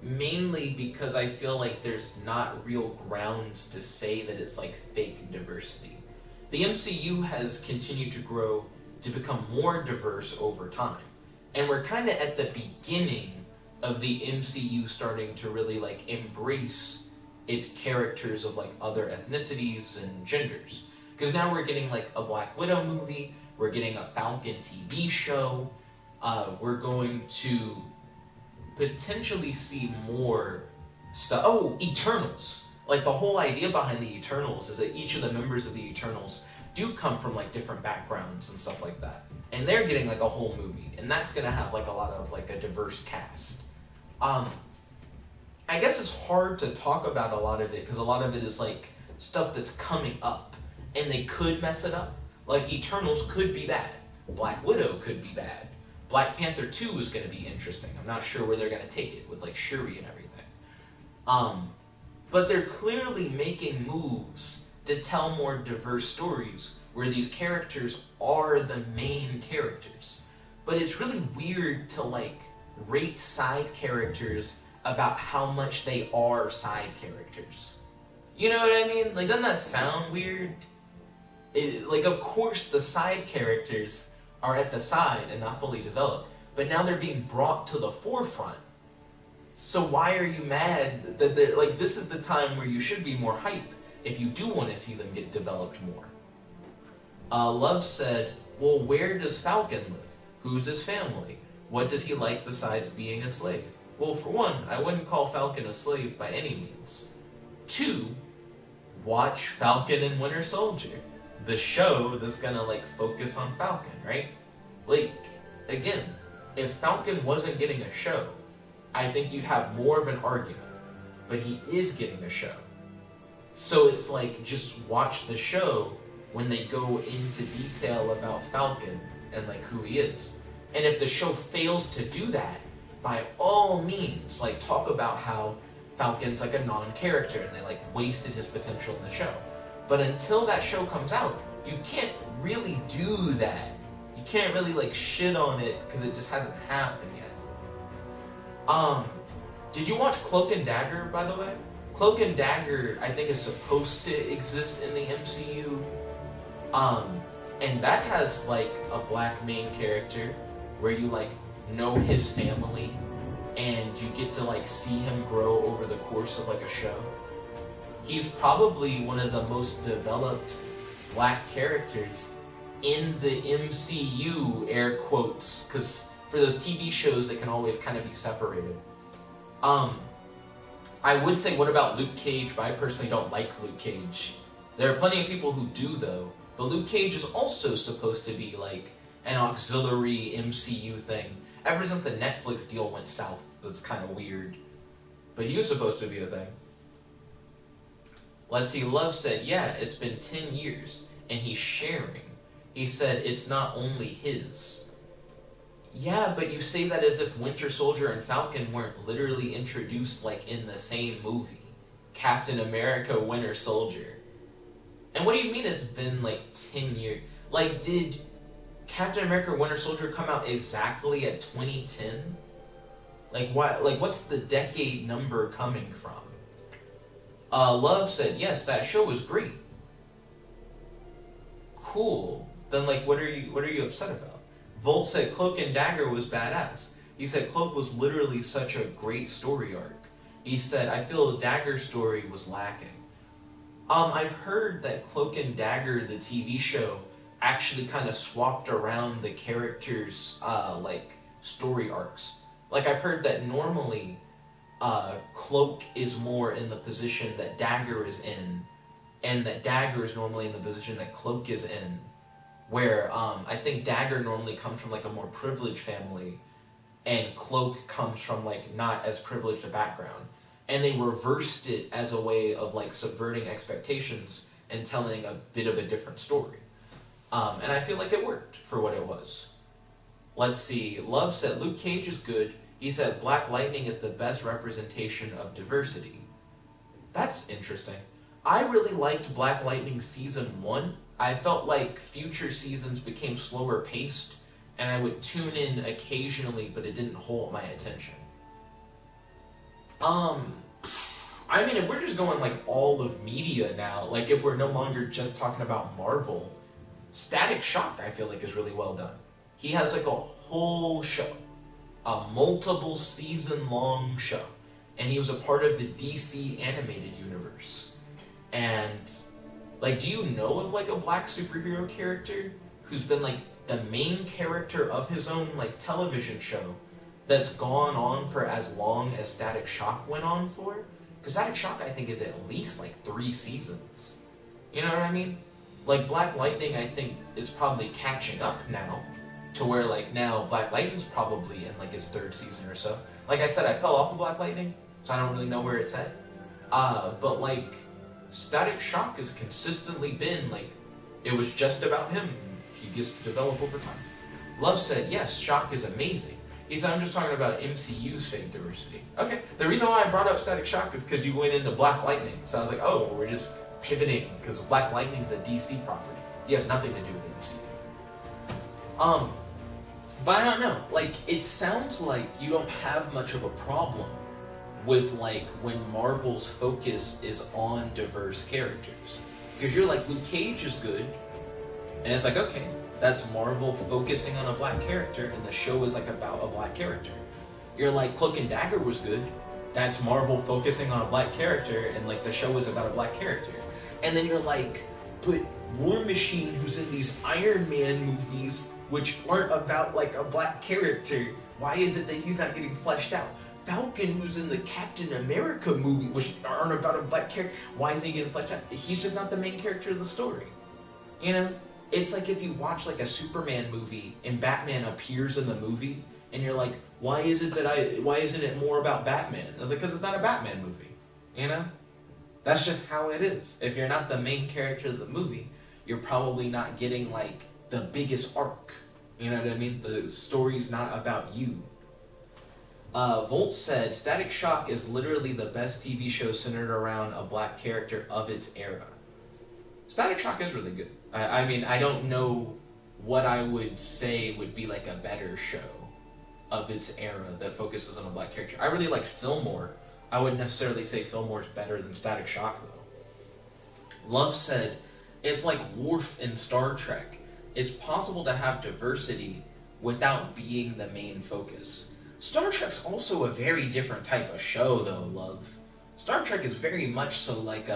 Mainly because I feel like there's not real grounds to say that it's like fake diversity. The MCU has continued to grow to become more diverse over time. And we're kind of at the beginning of the MCU starting to really like embrace its characters of like other ethnicities and genders. Because now we're getting like a Black Widow movie, we're getting a Falcon TV show, we're going to potentially see more stuff. Oh, Eternals. Like, the whole idea behind the Eternals is that each of the members of the Eternals do come from like different backgrounds and stuff like that. And they're getting like a whole movie. And that's gonna have like a lot of like a diverse cast. I guess it's hard to talk about a lot of it because a lot of it is like stuff that's coming up. And they could mess it up. Like, Eternals could be bad. Black Widow could be bad. Black Panther 2 is going to be interesting. I'm not sure where they're going to take it with like Shuri and everything. But they're clearly making moves to tell more diverse stories where these characters are the main characters. But it's really weird to like rate side characters about how much they are side characters. You know what I mean? Like, doesn't that sound weird? Like, of course the side characters are at the side and not fully developed, but now they're being brought to the forefront. So why are you mad that they're like, this is the time where you should be more hype if you do want to see them get developed more. Love said, well, where does Falcon live? Who's his family? What does he like besides being a slave? Well, for one, I wouldn't call Falcon a slave by any means. 2, watch Falcon and Winter Soldier. The show that's gonna like focus on Falcon, right? Like, again, if Falcon wasn't getting a show, I think you'd have more of an argument. But he is getting a show. So it's like, just watch the show when they go into detail about Falcon and like who he is. And if the show fails to do that, by all means, like, talk about how Falcon's like a non-character and they like wasted his potential in the show. But until that show comes out, you can't really do that. You can't really like shit on it because it just hasn't happened yet. Did you watch Cloak and Dagger, by the way? Cloak and Dagger, I think, is supposed to exist in the MCU. And that has like a black main character where you like know his family and you get to like see him grow over the course of like a show. He's probably one of the most developed black characters in the MCU, air quotes, because for those TV shows, they can always kind of be separated. I would say, what about Luke Cage? But I personally don't like Luke Cage. There are plenty of people who do, though. But Luke Cage is also supposed to be like an auxiliary MCU thing. Ever since the Netflix deal went south, that's kind of weird. But he was supposed to be a thing. Let's see, Love said, yeah, it's been 10 years, and he's sharing. He said it's not only his. Yeah, but you say that as if Winter Soldier and Falcon weren't literally introduced, like, in the same movie. Captain America, Winter Soldier. And what do you mean it's been, like, 10 years? Like, did Captain America, Winter Soldier come out exactly at 2010? Like, what's the decade number coming from? Love said, yes, that show was great. Cool. Then, like, what are you upset about? Volt said Cloak and Dagger was badass. He said Cloak was literally such a great story arc. He said, I feel Dagger's story was lacking. I've heard that Cloak and Dagger, the TV show, actually kind of swapped around the characters' like story arcs. Like, I've heard that normally Cloak is more in the position that Dagger is in, and that Dagger is normally in the position that Cloak is in. Where I think Dagger normally comes from like a more privileged family, and Cloak comes from like not as privileged a background. And they reversed it as a way of like subverting expectations and telling a bit of a different story. And I feel like it worked for what it was. Let's see. Love said Luke Cage is good. He said Black Lightning is the best representation of diversity. That's interesting. I really liked Black Lightning Season 1. I felt like future seasons became slower paced, and I would tune in occasionally, but it didn't hold my attention. I mean, if we're just going like all of media now, like if we're no longer just talking about Marvel, Static Shock I feel like is really well done. He has like a whole show, a multiple season long show, and he was a part of the DC animated universe. And like, do you know of like a black superhero character who's been like the main character of his own like television show that's gone on for as long as Static Shock went on for? Because Static Shock, I think, is at least like 3 seasons. You know what I mean? Like, Black Lightning, I think, is probably catching up now to where, like, now Black Lightning's probably in like its 3rd season or so. Like I said, I fell off of Black Lightning, so I don't really know where it's at. But like, Static Shock has consistently been like, it was just about him. He gets to develop over time. Love said, yes, Shock is amazing. He said, I'm just talking about MCU's fake diversity. Okay, the reason why I brought up Static Shock is because you went into Black Lightning. So I was like, oh, well, we're just pivoting because Black Lightning is a DC property. He has nothing to do with MCU. But I don't know. Like, it sounds like you don't have much of a problem with, like, when Marvel's focus is on diverse characters. Because you're like, Luke Cage is good, and it's like, okay, that's Marvel focusing on a black character, and the show is like about a black character. You're like, Cloak and Dagger was good, that's Marvel focusing on a black character, and like the show is about a black character. And then you're like, but War Machine, who's in these Iron Man movies, which aren't about like a black character, why is it that he's not getting fleshed out? Falcon, who's in the Captain America movie, which aren't about a black character, why isn't he getting fleshed out? He's just not the main character of the story. You know? It's like if you watch like a Superman movie and Batman appears in the movie, and you're like, why isn't it more about Batman? I was like, because it's not a Batman movie, you know? That's just how it is. If you're not the main character of the movie, you're probably not getting like the biggest arc. You know what I mean? The story's not about you. Volt said, Static Shock is literally the best TV show centered around a black character of its era. Static Shock is really good. I mean, I don't know what I would say would be like a better show of its era that focuses on a black character. I really liked Fillmore. I wouldn't necessarily say Fillmore's better than Static Shock, though. Love said, it's like Worf in Star Trek. It's possible to have diversity without being the main focus. Star Trek's also a very different type of show, though, Love. Star Trek is very much so like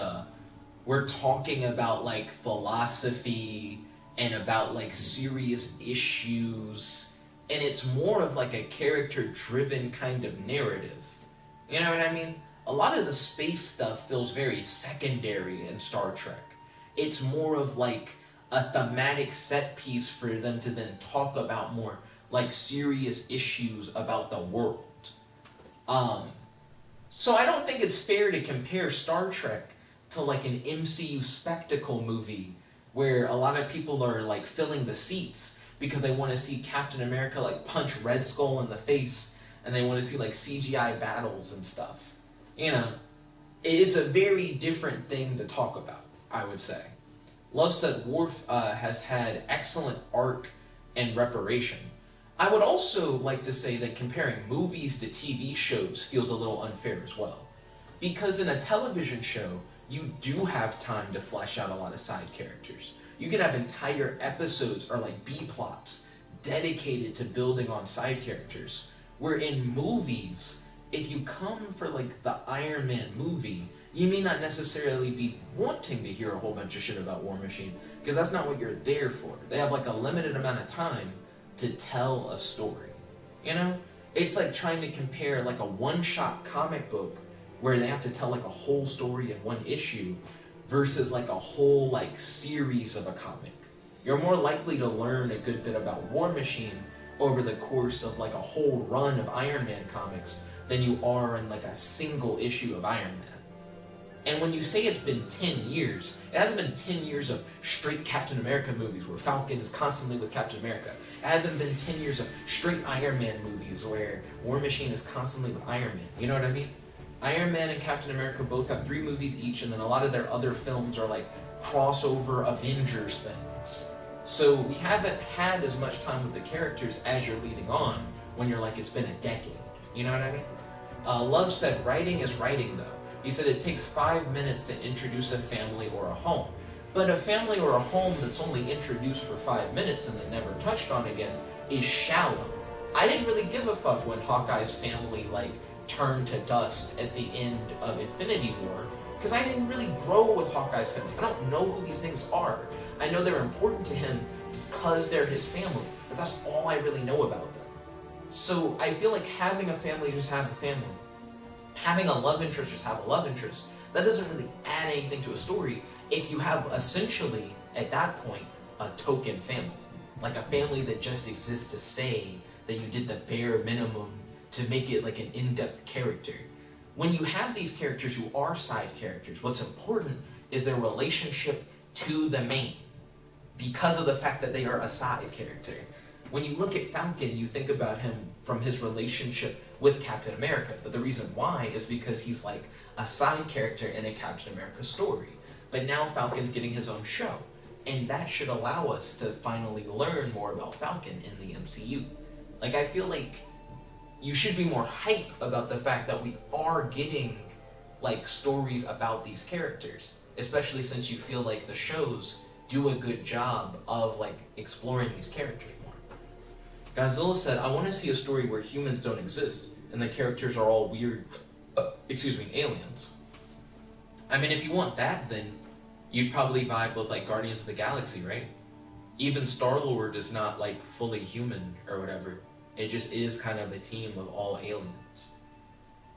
we're talking about like philosophy and about like serious issues, and it's more of like a character-driven kind of narrative. You know what I mean? A lot of the space stuff feels very secondary in Star Trek. It's more of like a thematic set piece for them to then talk about more like serious issues about the world. So I don't think it's fair to compare Star Trek to like an MCU spectacle movie where a lot of people are like filling the seats because they want to see Captain America like punch Red Skull in the face, and they want to see like CGI battles and stuff. You know, it's a very different thing to talk about, I would say. Love said Worf has had excellent arc and reparation. I would also like to say that comparing movies to TV shows feels a little unfair as well. Because in a television show, you do have time to flesh out a lot of side characters. You can have entire episodes or like B-plots dedicated to building on side characters. Where in movies, if you come for like the Iron Man movie, you may not necessarily be wanting to hear a whole bunch of shit about War Machine, because that's not what you're there for. They have like a limited amount of time to tell a story. You know? It's like trying to compare like a one-shot comic book where they have to tell like a whole story in one issue versus like a whole like series of a comic. You're more likely to learn a good bit about War Machine over the course of like a whole run of Iron Man comics than you are in like a single issue of Iron Man. And when you say it's been 10 years, it hasn't been 10 years of straight Captain America movies where Falcon is constantly with Captain America. It hasn't been 10 years of straight Iron Man movies where War Machine is constantly with Iron Man. You know what I mean? Iron Man and Captain America both have 3 movies each, and then a lot of their other films are like crossover Avengers things. So we haven't had as much time with the characters as you're leading on when you're like, it's been a decade. You know what I mean? Love said, writing is writing though. He said it takes 5 minutes to introduce a family or a home. But a family or a home that's only introduced for 5 minutes and then never touched on again is shallow. I didn't really give a fuck when Hawkeye's family like turned to dust at the end of Infinity War, because I didn't really grow with Hawkeye's family. I don't know who these niggas are. I know they're important to him because they're his family, but that's all I really know about them. So I feel like having a family, just have a family. Having a love interest, just have a love interest. That doesn't really add anything to a story if you have essentially, at that point, a token family. Like a family that just exists to say that you did the bare minimum to make it like an in-depth character. When you have these characters who are side characters, what's important is their relationship to the main, because of the fact that they are a side character. When you look at Falcon, you think about him from his relationship with Captain America, but the reason why is because he's like a side character in a Captain America story. But now Falcon's getting his own show, and that should allow us to finally learn more about Falcon in the MCU. Like, I feel like you should be more hype about the fact that we are getting like stories about these characters, especially since you feel like the shows do a good job of like exploring these characters more. Godzilla said, I want to see a story where humans don't exist and the characters are all weird, aliens. I mean, if you want that, then you'd probably vibe with like Guardians of the Galaxy, right? Even Star-Lord is not like fully human or whatever. It just is kind of a team of all aliens.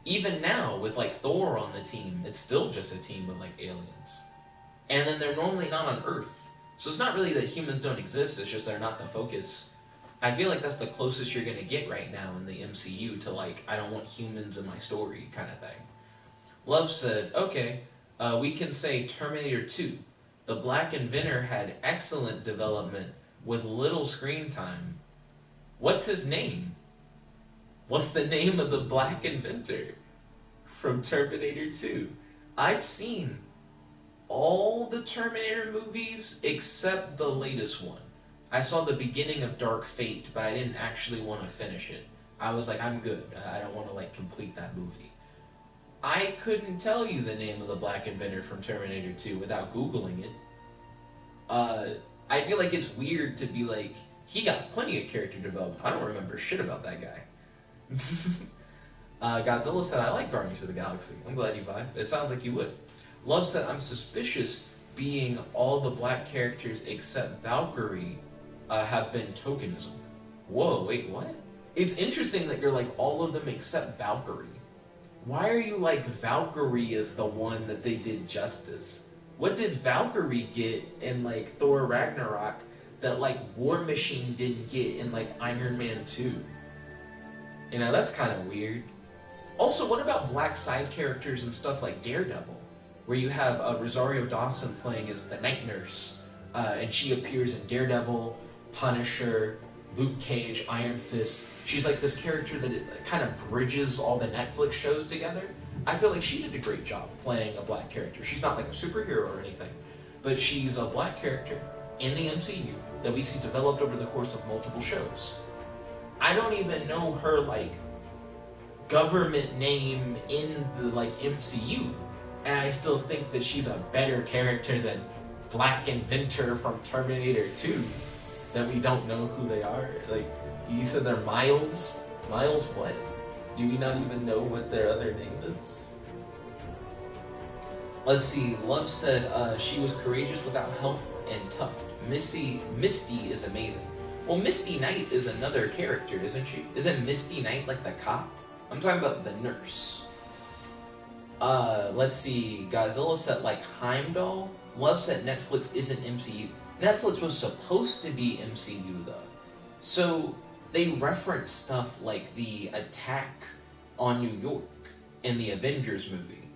Even now, with like Thor on the team, it's still just a team of like aliens. And then they're normally not on Earth. So it's not really that humans don't exist, it's just they're not the focus. I feel like that's the closest you're gonna get right now in the MCU to like, I don't want humans in my story kind of thing. Love said, okay, we can say Terminator 2. The Black Inventor had excellent development with little screen time. What's his name? What's the name of the Black Inventor from Terminator 2? I've seen all the Terminator movies except the latest one. I saw the beginning of Dark Fate, but I didn't actually want to finish it. I was like, I'm good. I don't want to like complete that movie. I couldn't tell you the name of the Black Inventor from Terminator 2 without Googling it. I feel like it's weird to be like, he got plenty of character development. I don't remember shit about that guy. Godzilla said, I like Guardians of the Galaxy. I'm glad you vibe. It sounds like you would. Love said, I'm suspicious being all the black characters except Valkyrie have been tokenism. Whoa, wait, what? It's interesting that you're like all of them except Valkyrie. Why are you like Valkyrie is the one that they did justice? What did Valkyrie get in like Thor Ragnarok that like War Machine didn't get in like Iron Man 2? You know, that's kind of weird. Also, what about black side characters and stuff like Daredevil? where you have Rosario Dawson playing as the Night Nurse, and she appears in Daredevil, Punisher, Luke Cage, Iron Fist. She's like this character that kind of bridges all the Netflix shows together. I feel like she did a great job playing a black character. She's not like a superhero or anything, but she's a black character in the MCU that we see developed over the course of multiple shows. I don't even know her like government name in the like MCU, and I still think that she's a better character than Black Inventor from Terminator 2 that we don't know who they are. Like, you said they're Miles? Miles what? Do we not even know what their other name is? Let's see, Love said she was courageous without help and tough. Misty is amazing. Well, Misty Knight is another character, isn't she? Isn't Misty Knight like the cop? I'm talking about the nurse. Let's see, Godzilla said like Heimdall. Love said Netflix isn't MCU. Netflix was supposed to be MCU though. So they reference stuff like the attack on New York in the Avengers movie.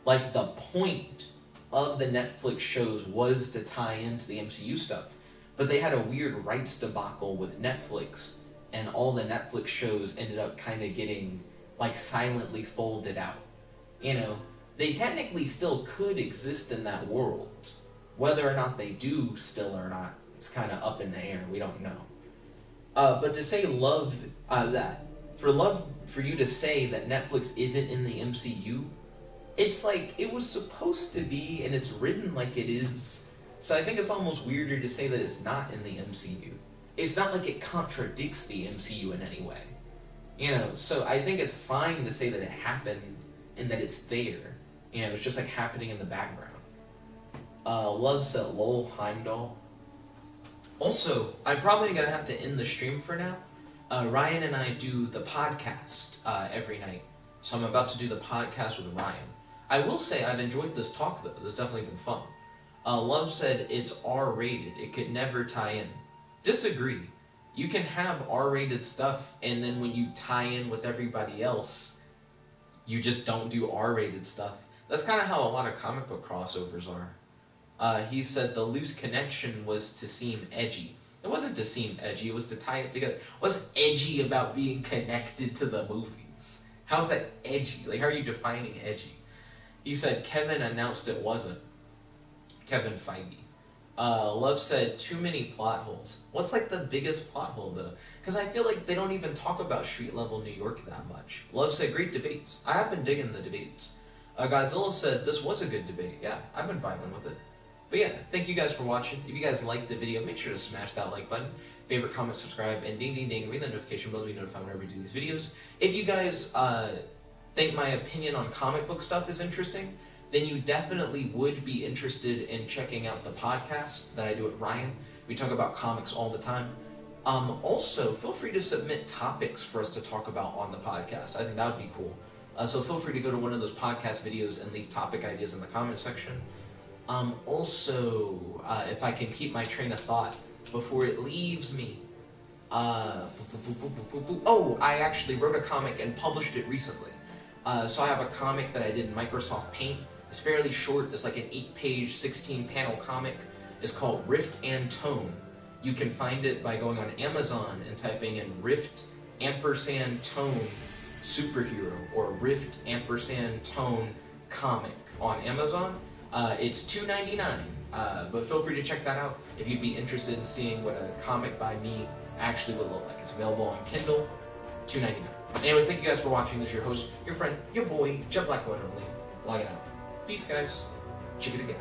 Like the point of the Netflix shows was to tie into the MCU stuff. But they had a weird rights debacle with Netflix, and all the Netflix shows ended up kind of getting like silently folded out. You know, they technically still could exist in that world. Whether or not they do still or not, it's kind of up in the air. We don't know. But to say Love, for you to say that Netflix isn't in the MCU, it's like it was supposed to be, and it's written like it is. So I think it's almost weirder to say that it's not in the MCU. It's not like it contradicts the MCU in any way. You know, so I think it's fine to say that it happened and that it's there. You know, it's just like happening in the background. Love said lol Heimdall. Also, I'm probably going to have to end the stream for now. Ryan and I do the podcast every night. So I'm about to do the podcast with Ryan. I will say I've enjoyed this talk, though. It's definitely been fun. Love said it's R-rated. It could never tie in. Disagree. You can have R-rated stuff, and then when you tie in with everybody else, you just don't do R-rated stuff. That's kind of how a lot of comic book crossovers are. He said the loose connection was to seem edgy. It wasn't to seem edgy, it was to tie it together. What's edgy about being connected to the movies? How's that edgy? Like, how are you defining edgy? He said Kevin announced it wasn't. Kevin Feige. Love said too many plot holes. What's like the biggest plot hole though? Because I feel like they don't even talk about street level New York that much. Love said great debates. I have been digging the debates. Godzilla said this was a good debate. Yeah, I've been vibing with it. But yeah, thank you guys for watching. If you guys liked the video, make sure to smash that like button, favorite, comment, subscribe, and ding ding ding, ring the notification bell to be notified whenever we do these videos. If you guys think my opinion on comic book stuff is interesting, then you definitely would be interested in checking out the podcast that I do with Ryan. We talk about comics all the time. Also, feel free to submit topics for us to talk about on the podcast. I think that would be cool. So feel free to go to one of those podcast videos and leave topic ideas in the comment section. Also, if I can keep my train of thought before it leaves me. Oh, I actually wrote a comic and published it recently. So I have a comic that I did in Microsoft Paint. It's fairly short. It's like an 8-page, 16-panel comic. It's called Rift and Tone. You can find it by going on Amazon and typing in Rift ampersand Tone superhero or Rift ampersand Tone comic on Amazon. It's $2.99, but feel free to check that out if you'd be interested in seeing what a comic by me actually would look like. It's available on Kindle, $2.99. Anyways, thank you guys for watching. This is your host, your friend, your boy, Jet Black One Only, logging out. Peace, guys. Check it again.